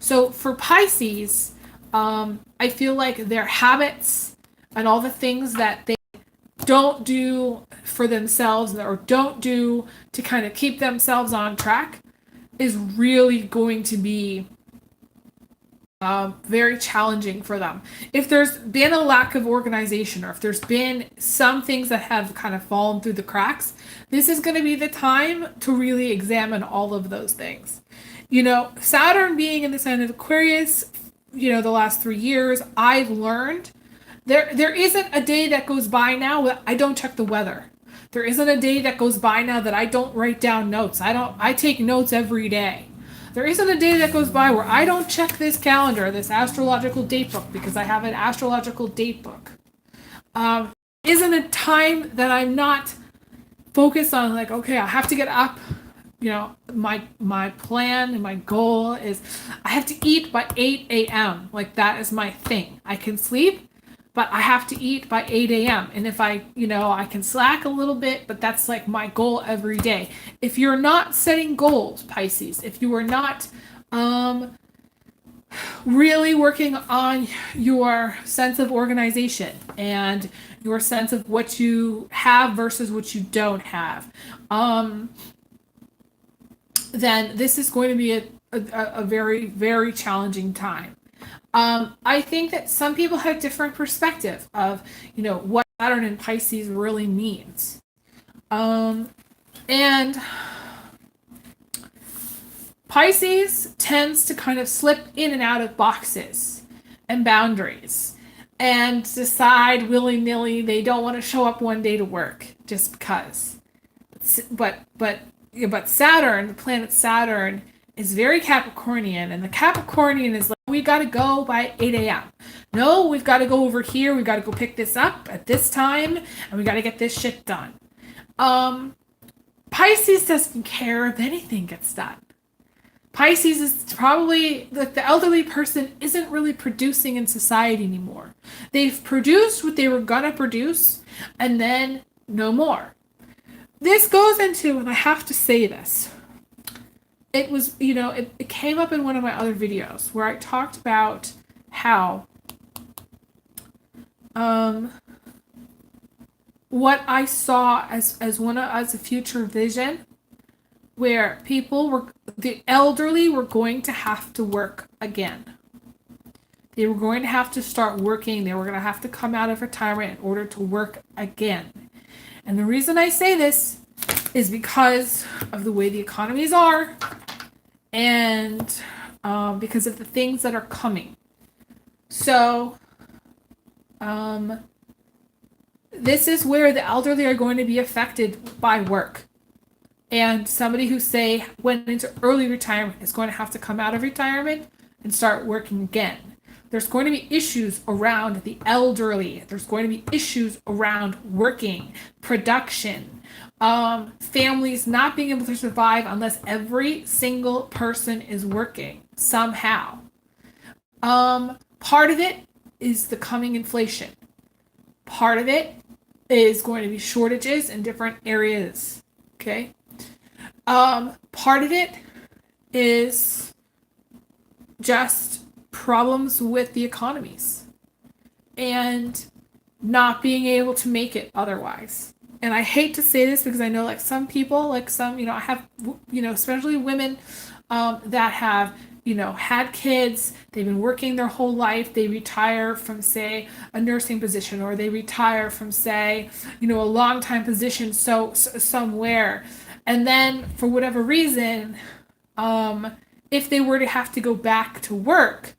So for Pisces, I feel like their habits and all the things that they don't do for themselves or don't do to kind of keep themselves on track is really going to be very challenging for them. If there's been a lack of organization, or if there's been some things that have kind of fallen through the cracks, this is going to be the time to really examine all of those things. Saturn being in the sign of Aquarius, the last 3 years, I've learned there isn't a day that goes by now that I don't check the weather. There isn't a day that goes by now that I don't write down notes. I take notes every day. There isn't a day that goes by where I don't check this calendar, this astrological date book, because I have an astrological date book. Isn't a time that I'm not focused on, like, okay, I have to get up. My plan and my goal is I have to eat by 8 a.m. Like, that is my thing. I can sleep, but I have to eat by 8 a.m. And if I, I can slack a little bit, but that's like my goal every day. If you're not setting goals, Pisces, if you are not really working on your sense of organization and your sense of what you have versus what you don't have, then this is going to be a very, very challenging time. I think that some people have different perspective of, what Saturn in Pisces really means. And Pisces tends to kind of slip in and out of boxes and boundaries and decide willy-nilly they don't want to show up one day to work just because. But Saturn, the planet Saturn, is very Capricornian, and the Capricornian is like, we got to go by 8 a.m. No, we've got to go over here. We've got to go pick this up at this time, and we got to get this shit done. Pisces doesn't care if anything gets done. Pisces is probably, like, the elderly person isn't really producing in society anymore. They've produced what they were gonna produce, and then no more. This goes into, and I have to say this, it was, it came up in one of my other videos where I talked about how what I saw as a future vision, where the elderly were going to have to work again. They were going to have to start working. They were going to have to come out of retirement in order to work again. And the reason I say this is because of the way the economies are, and because of the things that are coming. So, this is where the elderly are going to be affected by work. And somebody who, say, went into early retirement is going to have to come out of retirement and start working again. There's going to be issues around the elderly. There's going to be issues around working, production, families not being able to survive unless every single person is working somehow. Part of it is the coming inflation. Part of it is going to be shortages in different areas. Okay? Part of it is just problems with the economies and not being able to make it otherwise. And I hate to say this because I know, like, some people, like some, I have, especially women that have, had kids, they've been working their whole life, they retire from, say, a nursing position, or they retire from, say, a long-time position somewhere. And then, for whatever reason, if they were to have to go back to work,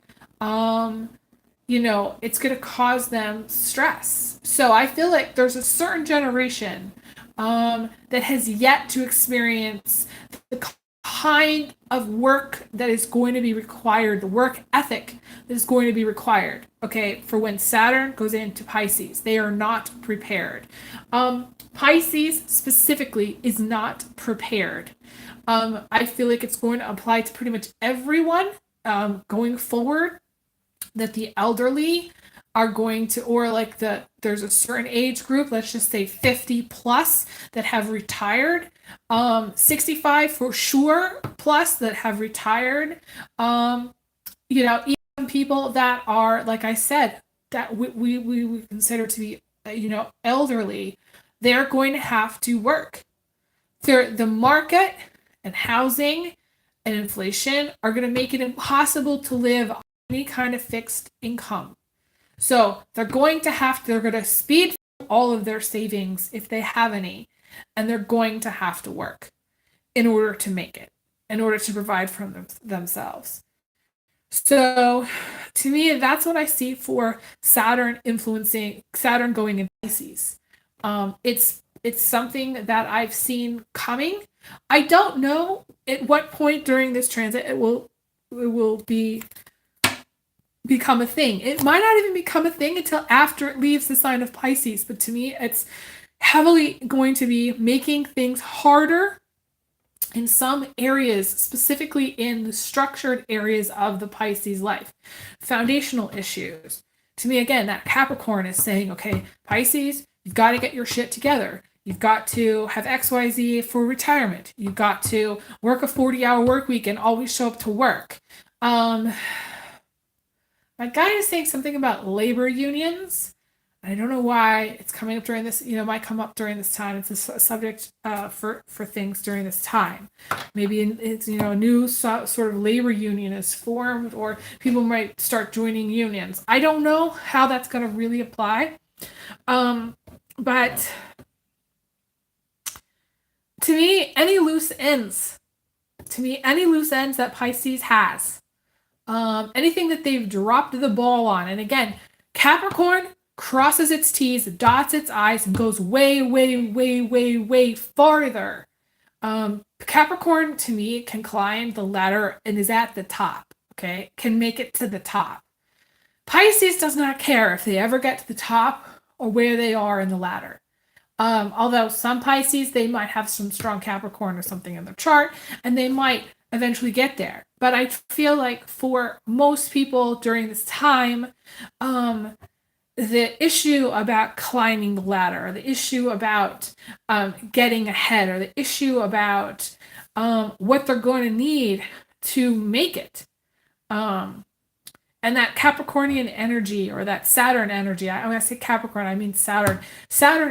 it's going to cause them stress. So I feel like there's a certain generation that has yet to experience the kind of work that is going to be required, the work ethic that is going to be required, okay, for when Saturn goes into Pisces. They are not prepared. Pisces specifically is not prepared. I feel like it's going to apply to pretty much everyone going forward, that the elderly are going to, or like there's a certain age group, let's just say 50 plus, that have retired, 65 for sure plus that have retired, even people that are, like I said, that we consider to be, elderly, they're going to have to work. The market and housing and inflation are going to make it impossible to live on any kind of fixed income. So they're going to speed all of their savings if they have any, and they're going to have to work in order to make it, in order to provide for themselves. So to me, that's what I see for Saturn going in Pisces. It's something that I've seen coming. I don't know at what point during this transit it will become a thing. It might not even become a thing until after it leaves the sign of Pisces. But to me, it's heavily going to be making things harder in some areas, specifically in the structured areas of the Pisces life. Foundational issues. To me, again, that Capricorn is saying, okay, Pisces, you've got to get your shit together. You've got to have XYZ for retirement. You've got to work a 40-hour work week and always show up to work. My guy is saying something about labor unions. I don't know why it's coming up during this, might come up during this time. It's a subject for things during this time. Maybe it's, a new sort of labor union is formed, or people might start joining unions. I don't know how that's going to really apply. But to me, any loose ends that Pisces has, anything that they've dropped the ball on, and again, Capricorn crosses its T's, dots its I's, and goes way, way, way, way, way farther. Capricorn, to me, can climb the ladder and is at the top, okay? Can make it to the top. Pisces does not care if they ever get to the top or where they are in the ladder. Although some Pisces, they might have some strong Capricorn or something in their chart, and they might eventually get there. But I feel like for most people during this time, the issue about climbing the ladder, or the issue about getting ahead, or the issue about what they're going to need to make it, and that Capricornian energy, or that Saturn energy, when I say Capricorn, I mean Saturn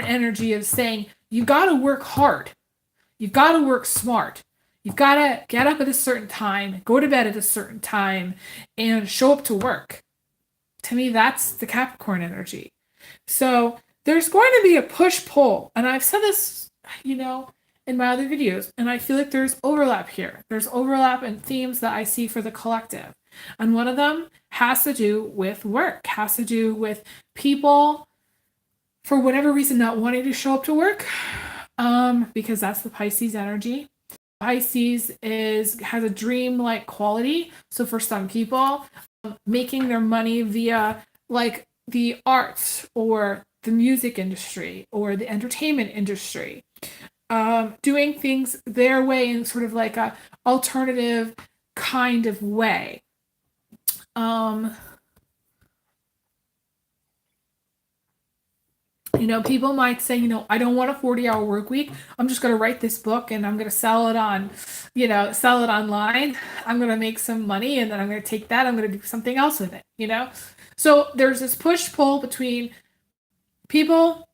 energy of saying, you got to work hard. You've got to work smart. You've got to get up at a certain time, go to bed at a certain time, and show up to work. To me, that's the Capricorn energy. So there's going to be a push-pull. And I've said this, in my other videos, and I feel like there's overlap here. There's overlap in themes that I see for the collective. And one of them has to do with work, has to do with people, for whatever reason, not wanting to show up to work, because that's the Pisces energy. Pisces has a dream-like quality. So for some people, making their money via like the arts or the music industry or the entertainment industry, doing things their way in sort of like a alternative kind of way. People might say, I don't want a 40-hour work week. I'm just going to write this book and I'm going to sell it online. I'm going to make some money, and then I'm going to take that. I'm going to do something else with it, So there's this push-pull between people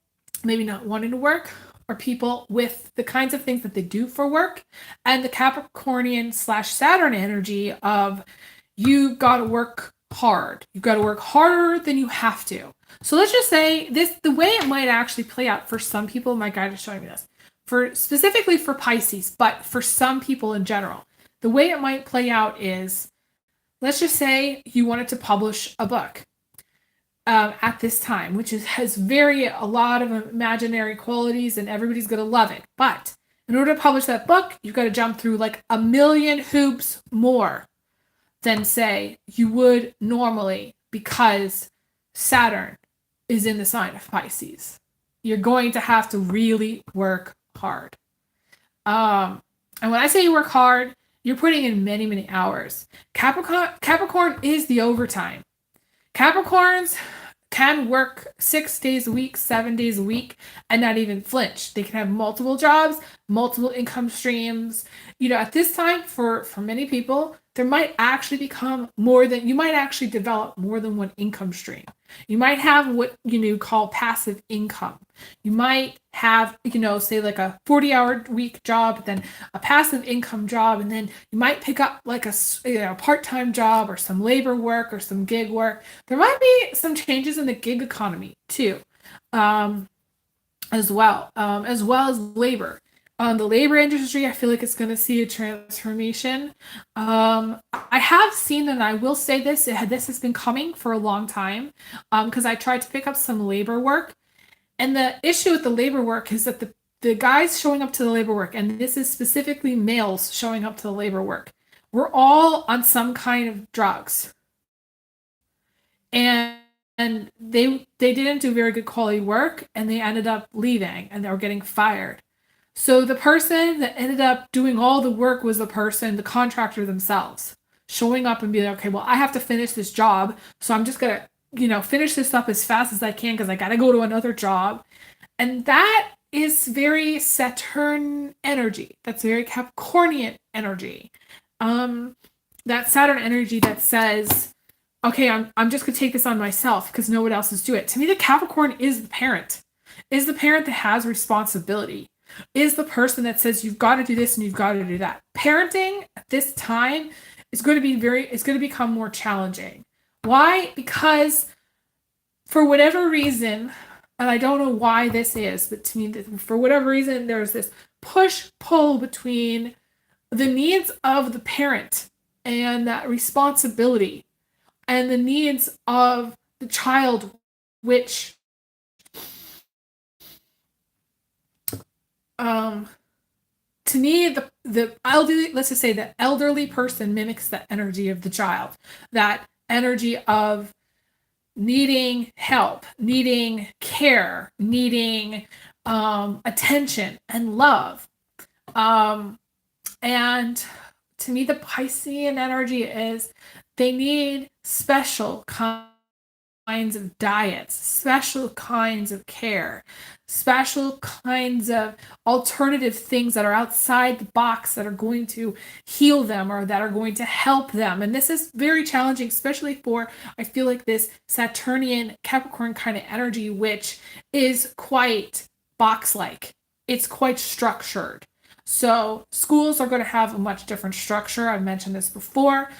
maybe not wanting to work, or people with the kinds of things that they do for work, and the Capricornian / Saturn energy of, you've got to work hard. You've got to work harder than you have to. So let's just say the way it might actually play out for some people, my guide is showing me this, specifically for Pisces, but for some people in general, the way it might play out is, let's just say you wanted to publish a book at this time, which has a lot of imaginary qualities, and everybody's going to love it. But in order to publish that book, you've got to jump through like a million hoops more than, say, you would normally, because Saturn is in the sign of Pisces. You're going to have to really work hard. And when I say you work hard, you're putting in many, many hours. Capricorn is the overtime. Capricorns can work 6 days a week, 7 days a week, and not even flinch. They can have multiple jobs, multiple income streams. At this time, for many people, there might actually you might actually develop more than one income stream. You might have what call passive income. You might have, say like a 40-hour week job, then a passive income job, and then you might pick up like a part-time job or some labor work or some gig work. There might be some changes in the gig economy too, as well as labor. The labor industry, I feel like it's going to see a transformation. I have seen, and I will say this has been coming for a long time, because I tried to pick up some labor work. And the issue with the labor work is that the guys showing up to the labor work, and this is specifically males showing up to the labor work, we're all on some kind of drugs. And they didn't do very good quality work, and they ended up leaving, and they were getting fired. So the person that ended up doing all the work was the contractor themselves, showing up and being like, okay, well, I have to finish this job, so I'm just going to finish this up as fast as I can because I got to go to another job. And that is very Saturn energy. That's very Capricornian energy. That Saturn energy that says, okay, I'm just gonna take this on myself because no one else is doing it. To me, the Capricorn is the parent, that has responsibility, is the person that says you've got to do this and you've got to do that. Parenting at this time is going to be it's going to become more challenging. Why? Because for whatever reason, and I don't know why this is, but to me, for whatever reason, there's this push-pull between the needs of the parent and that responsibility and the needs of the child, which to me, the elderly, let's just say the elderly person mimics the energy of the child, that energy of needing help, needing care, needing attention and love. And to me, the Piscean energy is they need special kinds of diets, special kinds of care, special kinds of alternative things that are outside the box that are going to heal them or that are going to help them. And this is very challenging, especially for, I feel like, this Saturnian Capricorn kind of energy, which is quite box-like. It's quite structured. So schools are going to have a much different structure. I've mentioned this before.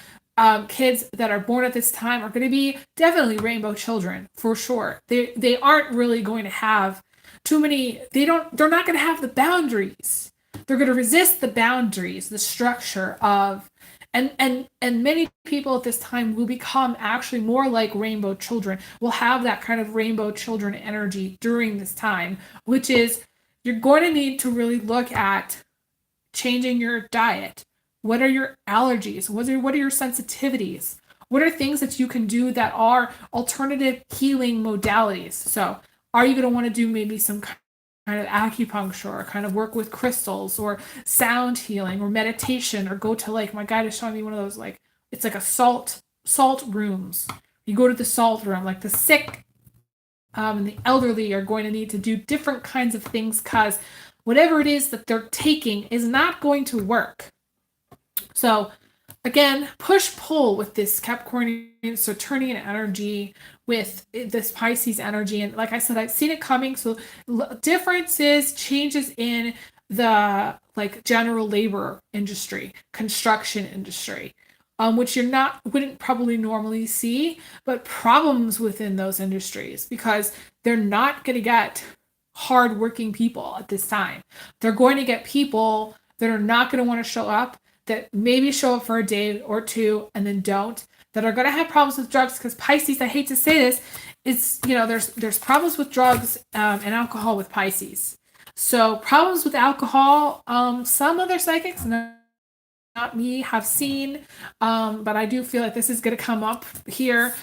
Kids that are born at this time are going to be definitely rainbow children for sure. They aren't really going to have too many. They're not going to have the boundaries. They're going to resist the boundaries, the structure of, and many people at this time will become actually more like rainbow children. Will have that kind of rainbow children energy during this time, which is you're going to need to really look at changing your diet. What are your allergies? What are your sensitivities? What are things that you can do that are alternative healing modalities? So are you going to want to do maybe some kind of acupuncture or kind of work with crystals or sound healing or meditation, or go to, like, my guide is showing me one of those, like, it's like a salt rooms. You go to the salt room, like the sick and the elderly are going to need to do different kinds of things because whatever it is that they're taking is not going to work. So again, push-pull with this Capricornian Saturnian energy, with this Pisces energy. And like I said, I've seen it coming. So differences, changes in the, like, general labor industry, construction industry, which wouldn't probably normally see, but problems within those industries because they're not going to get hardworking people at this time. They're going to get people that are not going to want to show up, that maybe show up for a day or two and then don't, that are going to have problems with drugs, because Pisces, I hate to say this, it's, there's problems with drugs and alcohol with Pisces. So problems with alcohol, some other psychics, not me, have seen, but I do feel like this is going to come up here.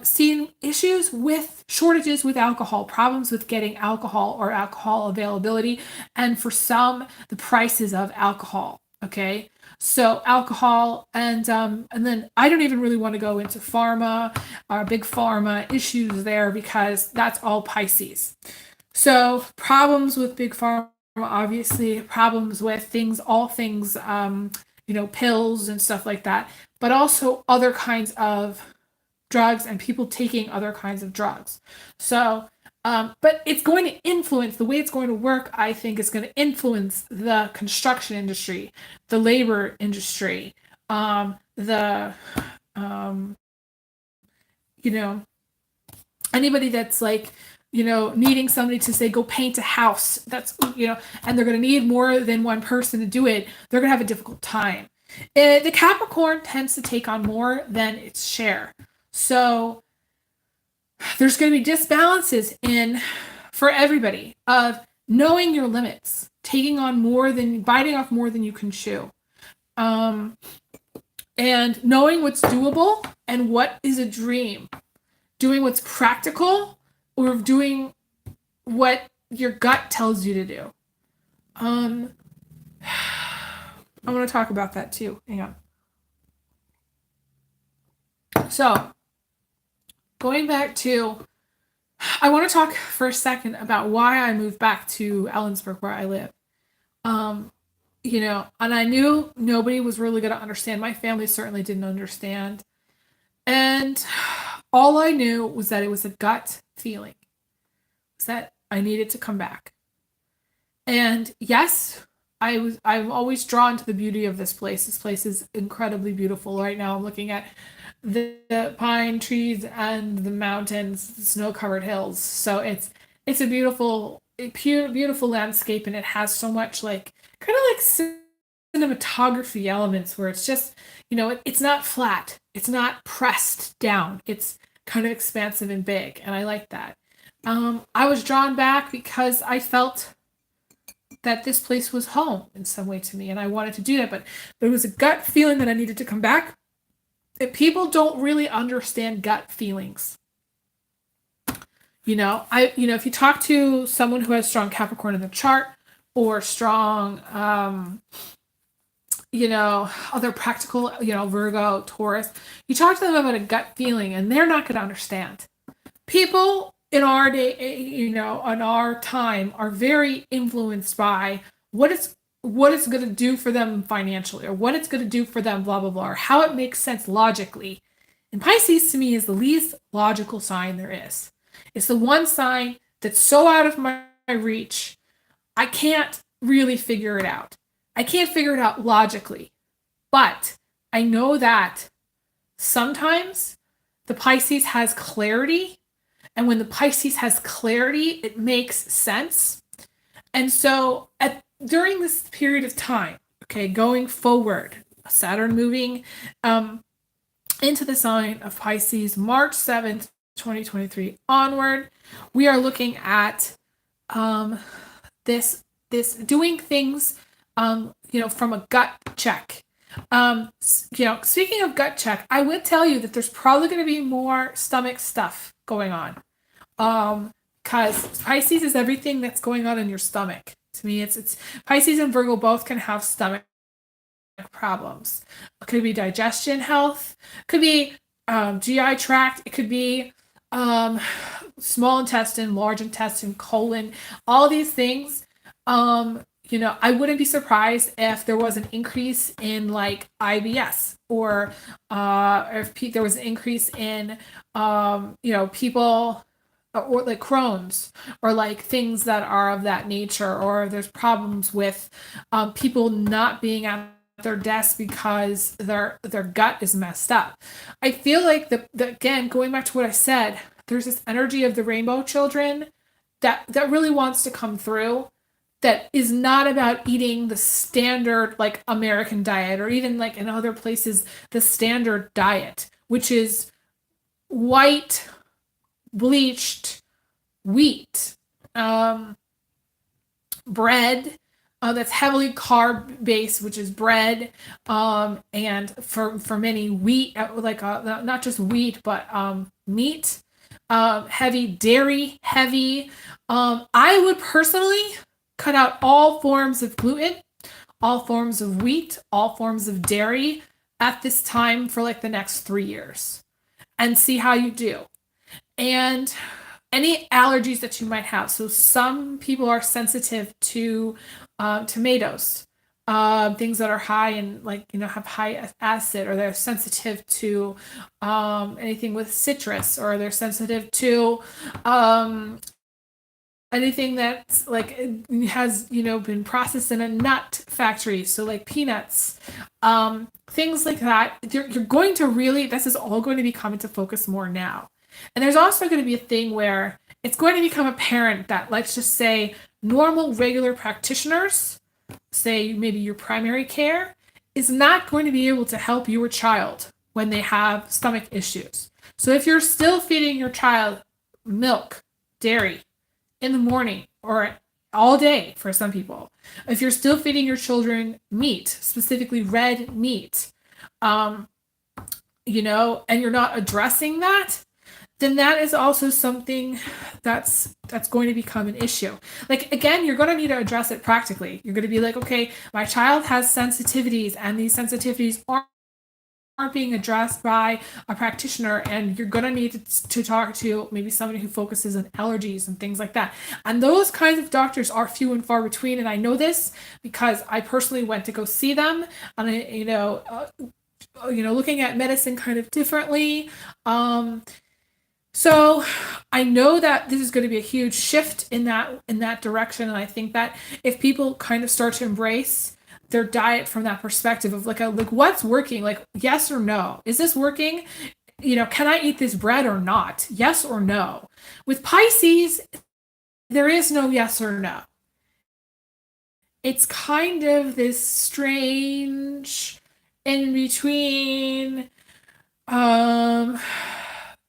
Seeing issues with shortages with alcohol, problems with getting alcohol or alcohol availability, and for some, the prices of alcohol. Okay, so alcohol, and then I don't even really want to go into pharma or big pharma issues there because that's all Pisces. So problems with big pharma, obviously, problems with all things, pills and stuff like that, but also other kinds of drugs and people taking other kinds of drugs. So, but it's going to influence, the way it's going to work, I think, is going to influence the construction industry, the labor industry, anybody that's like, needing somebody to say, go paint a house, that's, and they're going to need more than one person to do it. They're going to have a difficult time. The Capricorn tends to take on more than its share. So there's going to be disbalances for everybody of knowing your limits, biting off more than you can chew. And knowing what's doable and what is a dream, doing what's practical, or doing what your gut tells you to do. I want to talk about that too. Hang on. So, going back to, I want to talk for a second about why I moved back to Ellensburg, where I live. Um, and I knew nobody was really going to understand. My family certainly didn't understand. And all I knew was that it was a gut feeling, was that I needed to come back. And yes, I'm always drawn to the beauty of this place. This place is incredibly beautiful. Right now I'm looking at the pine trees and the mountains, the snow-covered hills. So it's a beautiful landscape, and it has so much like kind of like cinematography elements where it's just, it's not flat. It's not pressed down. It's kind of expansive and big, and I like that. I was drawn back because I felt that this place was home in some way to me, and I wanted to do that, but there was a gut feeling that I needed to come back. And people don't really understand gut feelings. If you talk to someone who has strong Capricorn in the chart, or strong, other practical, Virgo, Taurus, you talk to them about a gut feeling, and they're not going to understand. People in our day, in our time, are very influenced by what it's going to do for them financially, or what it's going to do for them, blah, blah, blah, or how it makes sense logically. And Pisces, to me, is the least logical sign there is. It's the one sign that's so out of my reach, I can't really figure it out. I can't figure it out logically. But I know that sometimes the Pisces has clarity, and when the Pisces has clarity, it makes sense. And so during this period of time, okay, going forward, Saturn moving into the sign of Pisces, March 7th, 2023 onward, we are looking at this doing things, from a gut check. Speaking of gut check, I would tell you that there's probably going to be more stomach stuff going on. Because Pisces is everything that's going on in your stomach. To me, it's Pisces and Virgo both can have stomach problems. It could be digestion health, could be GI tract, it could be small intestine, large intestine, colon, all these things. I wouldn't be surprised if there was an increase in like IBS, or if there was an increase in people, or like Crohn's, or like things that are of that nature, or there's problems with people not being at their desk because their gut is messed up. I feel like the again, going back to what I said, there's this energy of the rainbow children that really wants to come through, that is not about eating the standard like American diet, or even like in other places the standard diet, which is white bleached wheat, bread that's heavily carb based, which is bread, and for many wheat, not just wheat, but meat, heavy dairy, heavy. I would personally cut out all forms of gluten, all forms of wheat, all forms of dairy at this time for like the next 3 years, and see how you do. And any allergies that you might have. So some people are sensitive to tomatoes, things that are high in have high acid, or they're sensitive to anything with citrus, or they're sensitive to anything that's like has been processed in a nut factory, so like peanuts, things like that. You're going to really, this is all going to be coming to focus more now. And there's also going to be a thing where it's going to become apparent that, let's just say, normal, regular practitioners, say maybe your primary care, is not going to be able to help your child when they have stomach issues. So if you're still feeding your child milk, dairy in the morning, or all day for some people, if you're still feeding your children meat, specifically red meat, and you're not addressing that, then that is also something that's going to become an issue. Like, again, you're going to need to address it practically. You're going to be like, okay, my child has sensitivities, and these sensitivities aren't being addressed by a practitioner, and you're going to need to talk to maybe somebody who focuses on allergies and things like that. And those kinds of doctors are few and far between. And I know this because I personally went to go see them, and looking at medicine kind of differently. So I know that this is going to be a huge shift in that direction, and I think that if people kind of start to embrace their diet from that perspective of like what's working, like yes or no, is this working? Can I eat this bread or not? Yes or no. With Pisces, there is no yes or no. It's kind of this strange in between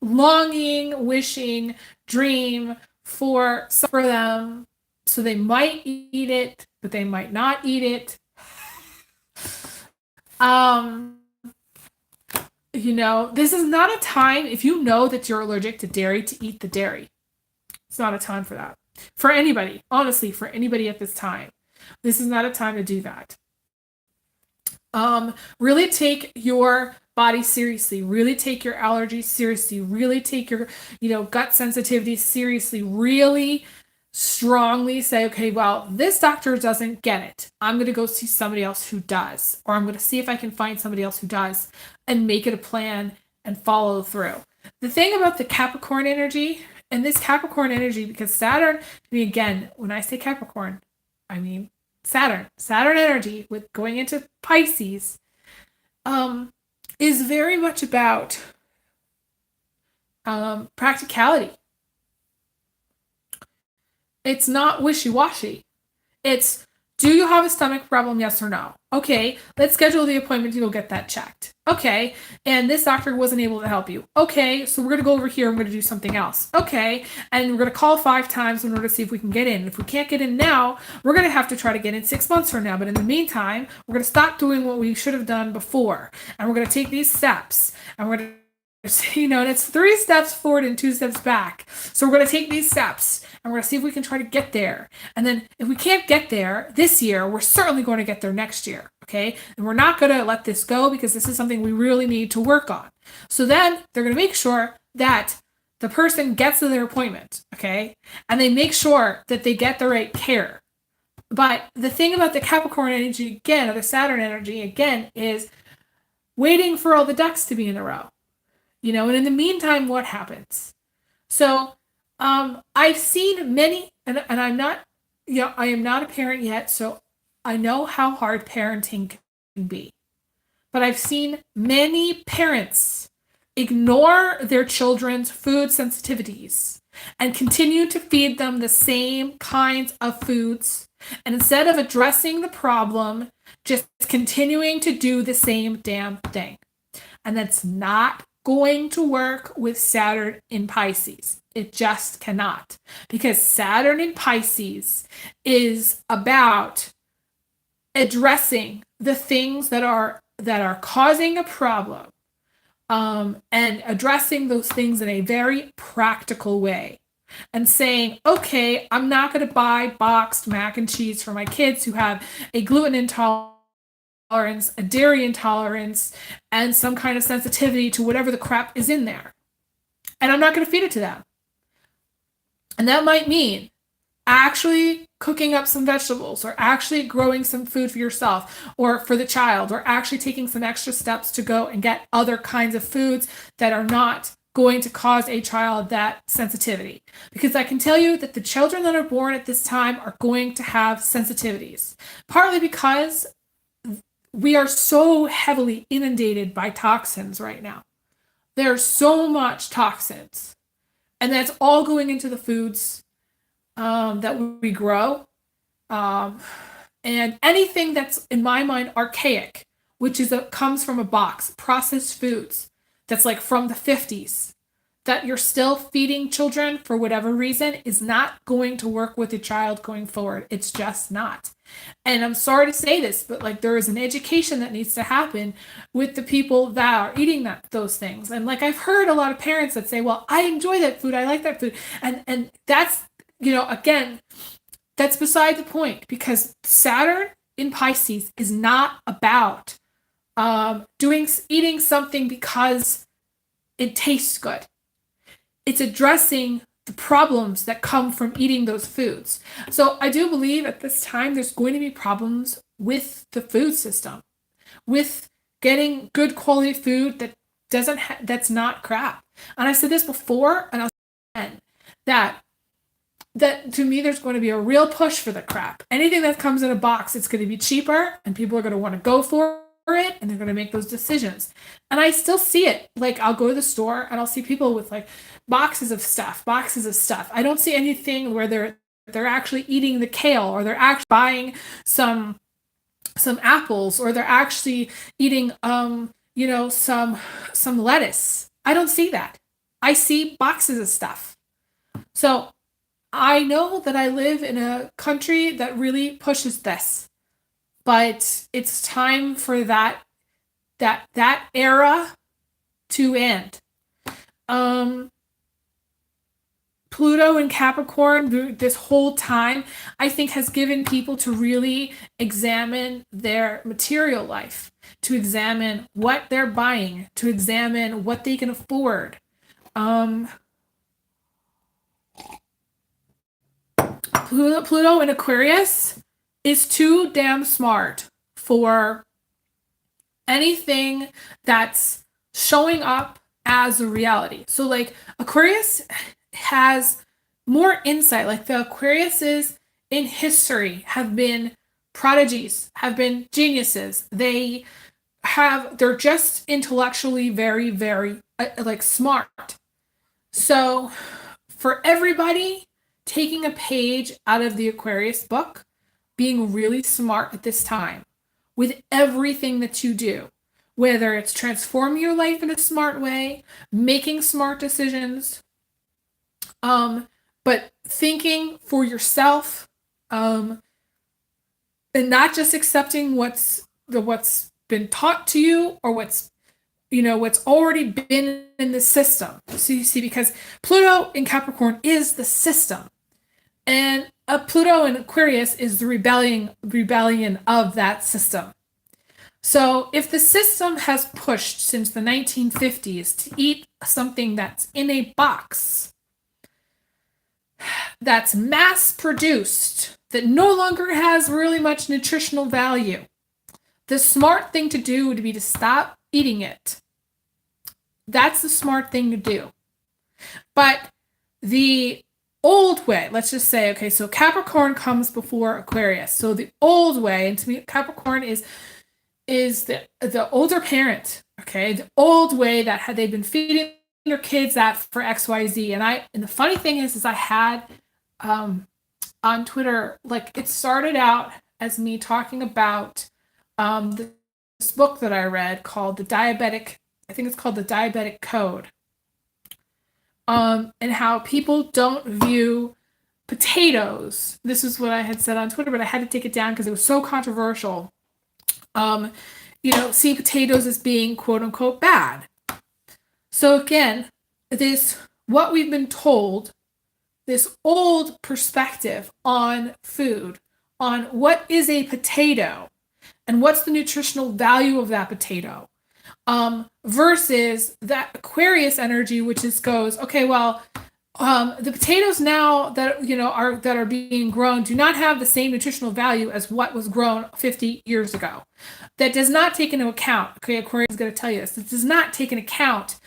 longing, wishing, dream for them. So they might eat it, but they might not eat it. This is not a time, if you know that you're allergic to dairy, to eat the dairy. It's not a time for that. For anybody, honestly, for anybody at this time. This is not a time to do that. Really take your body seriously. Really take your allergies seriously. Really take your, gut sensitivity seriously. Really strongly say, okay, well, this doctor doesn't get it. I'm going to go see somebody else who does, or I'm going to see if I can find somebody else who does, and make it a plan and follow through. The thing about the Capricorn energy, and this Capricorn energy, because Saturn, again, when I say Capricorn, I mean Saturn energy with going into Pisces, is very much about practicality. It's not wishy-washy. It's, do you have a stomach problem, yes or no? Okay, let's schedule the appointment to go get that checked. Okay, and this doctor wasn't able to help you. Okay, so we're going to go over here and we're going to do something else. Okay, and we're going to call 5 times in order to see if we can get in. If we can't get in now, we're going to have to try to get in 6 months from now. But in the meantime, we're going to stop doing what we should have done before. And we're going to take these steps. And we're going to, and it's 3 steps forward and 2 steps back. So we're going to take these steps and we're going to see if we can try to get there. And then if we can't get there this year, we're certainly going to get there next year. Okay. And we're not going to let this go because this is something we really need to work on. So then they're going to make sure that the person gets to their appointment. Okay. And they make sure that they get the right care. But the thing about the Capricorn energy again, or the Saturn energy again, is waiting for all the ducks to be in a row. And in the meantime, what happens? So I've seen many, and I'm not, I am not a parent yet, so I know how hard parenting can be. But I've seen many parents ignore their children's food sensitivities and continue to feed them the same kinds of foods. And instead of addressing the problem, just continuing to do the same damn thing. And that's not going to work with Saturn in Pisces. It just cannot. Because Saturn in Pisces is about addressing the things that are causing a problem, and addressing those things in a very practical way. And saying, okay, I'm not going to buy boxed mac and cheese for my kids who have a gluten intolerance, a dairy intolerance, and some kind of sensitivity to whatever the crap is in there. And I'm not going to feed it to them. And that might mean actually cooking up some vegetables, or actually growing some food for yourself or for the child, or actually taking some extra steps to go and get other kinds of foods that are not going to cause a child that sensitivity. Because I can tell you that the children that are born at this time are going to have sensitivities, partly because we are so heavily inundated by toxins right now. There's so much toxins, and that's all going into the foods that we grow. And anything that's, in my mind, archaic, which comes from a box, processed foods, that's like from the 50s, that you're still feeding children for whatever reason, is not going to work with a child going forward. It's just not. And I'm sorry to say this, but there is an education that needs to happen with the people that are eating those things. And I've heard a lot of parents that say, well, I enjoy that food, I like that food. And that's, again, that's beside the point, because Saturn in Pisces is not about eating something because it tastes good. It's addressing the problems that come from eating those foods. So I do believe at this time there's going to be problems with the food system, with getting good quality food that that's not crap. And I said this before, and I'll say again, that to me there's going to be a real push for the crap. Anything that comes in a box, it's going to be cheaper, and people are going to want to go for it, and they're going to make those decisions. And I still see it. Like, I'll go to the store and I'll see people with like boxes of stuff. I don't see anything where they're actually eating the kale, or they're actually buying some apples, or they're actually eating some lettuce. I don't see that. I see boxes of stuff. So I know that I live in a country that really pushes this, but it's time for that era to end. Pluto and Capricorn this whole time, I think, has given people to really examine their material life, to examine what they're buying, to examine what they can afford. Pluto in Aquarius is too damn smart for anything that's showing up as a reality. So like Aquarius has more insight. Like the Aquariuses in history have been prodigies, have been geniuses. They're just intellectually very, very like smart. So for everybody taking a page out of the Aquarius book, being really smart at this time with everything that you do, whether it's transforming your life in a smart way, making smart decisions, but thinking for yourself, and not just accepting what's been taught to you, or what's already been in the system. So you see, because Pluto in Capricorn is the system, and Pluto in Aquarius is the rebellion of that system. So if the system has pushed since the 1950s to eat something that's in a box, that's mass produced, that no longer has really much nutritional value, the smart thing to do would be to stop eating it. That's the smart thing to do. But the old way, let's just say, okay, so Capricorn comes before Aquarius. So the old way, and to me, Capricorn is the older parent, okay? The old way that they've been feeding their kids that for XYZ. And the funny thing is I had on Twitter, like, it started out as me talking about this book that I read called The Diabetic Code. And how people don't view potatoes. This is what I had said on Twitter, but I had to take it down because it was so controversial. See potatoes as being quote unquote bad. So again, what we've been told, this old perspective on food, on what is a potato and what's the nutritional value of that potato, versus that Aquarius energy, which goes, okay, well, the potatoes now that are being grown do not have the same nutritional value as what was grown 50 years ago. That does not take into account, okay, Aquarius is going to tell you this, it does not take into account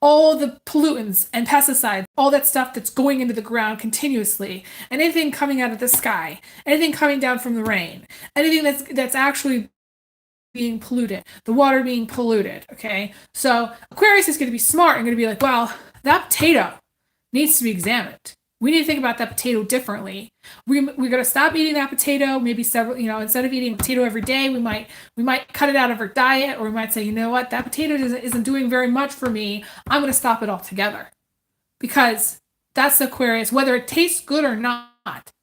all the pollutants and pesticides, all that stuff that's going into the ground continuously, and anything coming out of the sky, anything coming down from the rain, anything that's actually being polluted, the water being polluted, okay? So Aquarius is going to be smart and going to be like, well, that potato needs to be examined. We need to think about that potato differently. We're going to stop eating that potato, maybe several, instead of eating a potato every day, we might cut it out of our diet, or we might say, you know what, that potato isn't doing very much for me. I'm going to stop it altogether. Because that's Aquarius, whether it tastes good or not.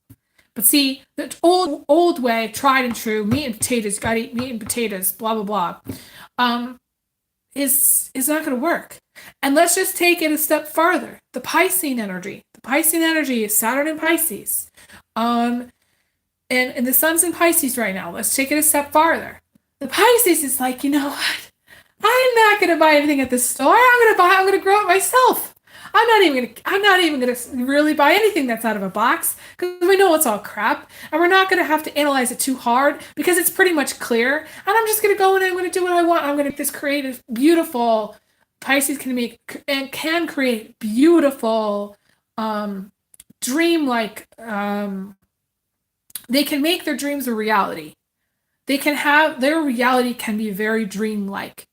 But see, the old way, tried and true, meat and potatoes, gotta eat meat and potatoes, blah, blah, blah, is not going to work. And let's just take it a step farther. The Piscean energy. The Piscean energy is Saturn in Pisces. And the sun's in Pisces right now. Let's take it a step farther. The Pisces is like, you know what? I'm not gonna buy anything at the store. I'm gonna grow it myself. I'm not even gonna really buy anything that's out of a box because we know it's all crap, and we're not gonna have to analyze it too hard because it's pretty much clear. And I'm just gonna go and I'm gonna do what I want. I'm gonna make this creative, beautiful. Pisces can make and can create beautiful, dream-like. They can make their dreams a reality. They can have their reality can be very dream-like,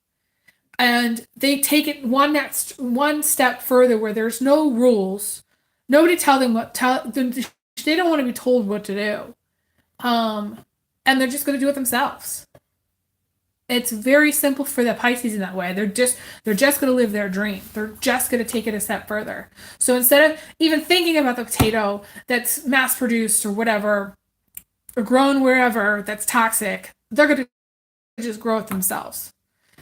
and they take it one step further where there's no rules. Nobody tell them they don't want to be told what to do. And they're just going to do it themselves. It's very simple for the Pisces in that way. They're just going to live their dream. They're just going to take it a step further. So instead of even thinking about the potato that's mass produced or whatever, or grown wherever that's toxic, they're going to just grow it themselves.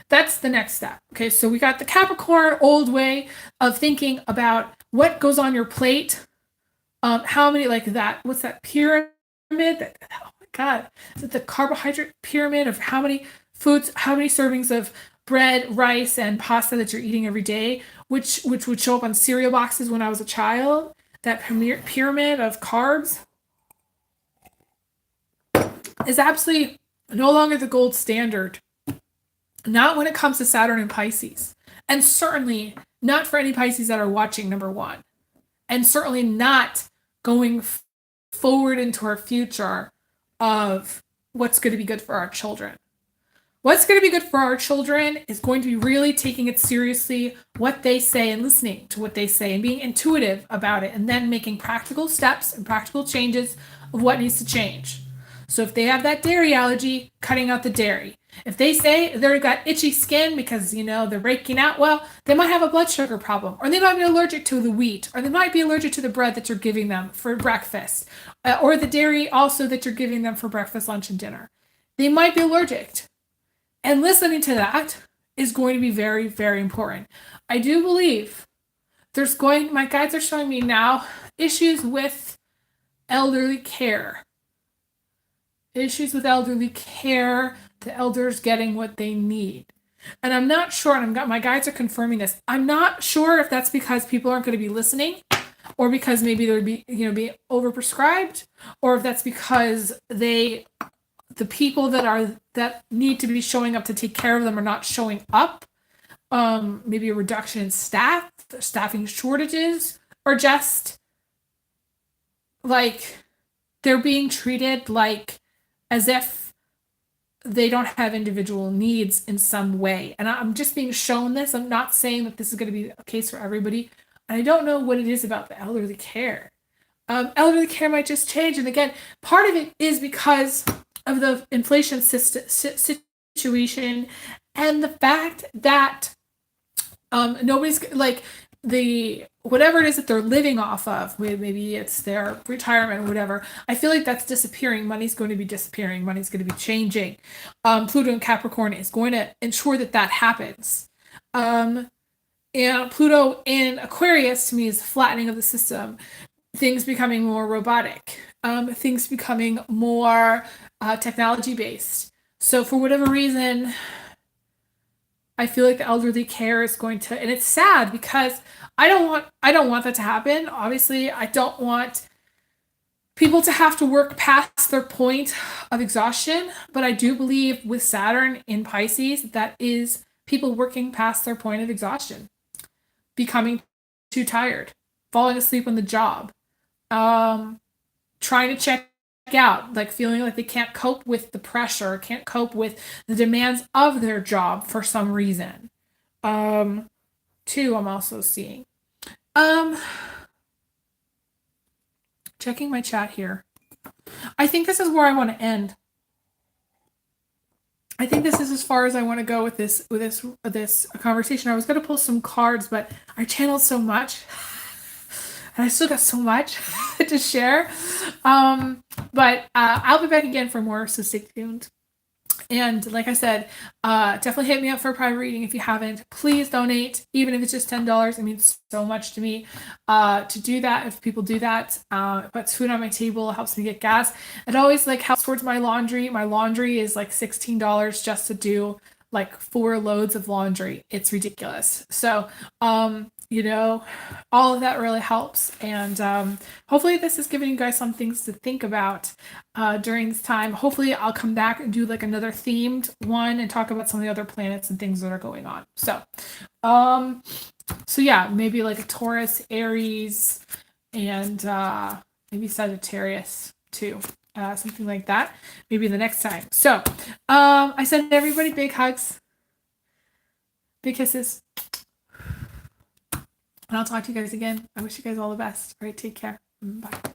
That's the next step. Okay, so we got the Capricorn old way of thinking about what goes on your plate. How many, like that, what's that pyramid? Oh my God. Is it the carbohydrate pyramid of how many foods, how many servings of bread, rice, and pasta that you're eating every day, which would show up on cereal boxes when I was a child? That pyramid of carbs is absolutely no longer the gold standard. Not when it comes to Saturn and Pisces. And certainly not for any Pisces that are watching, number one. And certainly not going forward into our future of what's going to be good for our children. What's going to be good for our children is going to be really taking it seriously, what they say, and listening to what they say and being intuitive about it, and then making practical steps and practical changes of what needs to change. So if they have that dairy allergy, cutting out the dairy. If they say they've got itchy skin because, they're breaking out, well, they might have a blood sugar problem, or they might be allergic to the wheat, or they might be allergic to the bread that you're giving them for breakfast, or the dairy also that you're giving them for breakfast, lunch, and dinner. They might be allergic. And listening to that is going to be very, very important. I do believe my guides are showing me now issues with elderly care. Issues with elderly care, the elders getting what they need. And I'm not sure, and my guides are confirming this, I'm not sure if that's because people aren't going to be listening, or because maybe they're be overprescribed, or if that's because the people that need to be showing up to take care of them are not showing up. Maybe a reduction in staffing shortages, or just like they're being treated like as if they don't have individual needs in some way. And I'm just being shown this. I'm not saying that this is going to be a case for everybody. And I don't know what it is about the elderly care. Elderly care might just change. And again, part of it is because of the inflation situation and the fact that nobody's like whatever it is that they're living off of, maybe it's their retirement or whatever, I feel like that's disappearing. Money's going to be disappearing. Money's going to be changing. Pluto in Capricorn is going to ensure that happens. And Pluto in Aquarius, to me, is the flattening of the system. Things becoming more robotic. Things becoming more technology-based. So for whatever reason, I feel like the elderly care is going to, and it's sad because I don't want that to happen. Obviously, I don't want people to have to work past their point of exhaustion, but I do believe with Saturn in Pisces, that is people working past their point of exhaustion, becoming too tired, falling asleep on the job, trying to check out, like feeling like they can't cope with the pressure, can't cope with the demands of their job for some reason. Two, I'm also seeing. Checking my chat here. I think this is where I want to end. I think this is as far as I want to go with this conversation. I was going to pull some cards, but I channeled so much. And I still got so much to share. But I'll be back again for more, so stay tuned. And like I said, definitely hit me up for a private reading if you haven't. Please donate, even if it's just $10. It means so much to me to do that. If people do that, it puts food on my table, helps me get gas. It always like helps towards my laundry. My laundry is like $16 just to do like 4 loads of laundry. It's ridiculous. So, you know, all of that really helps. And hopefully this is giving you guys some things to think about during this time. Hopefully I'll come back and do like another themed one and talk about some of the other planets and things that are going on. So yeah, maybe like a Taurus, Aries, and maybe Sagittarius too. Something like that. Maybe the next time. So I send everybody big hugs, big kisses. And I'll talk to you guys again. I wish you guys all the best. All right, take care. Bye.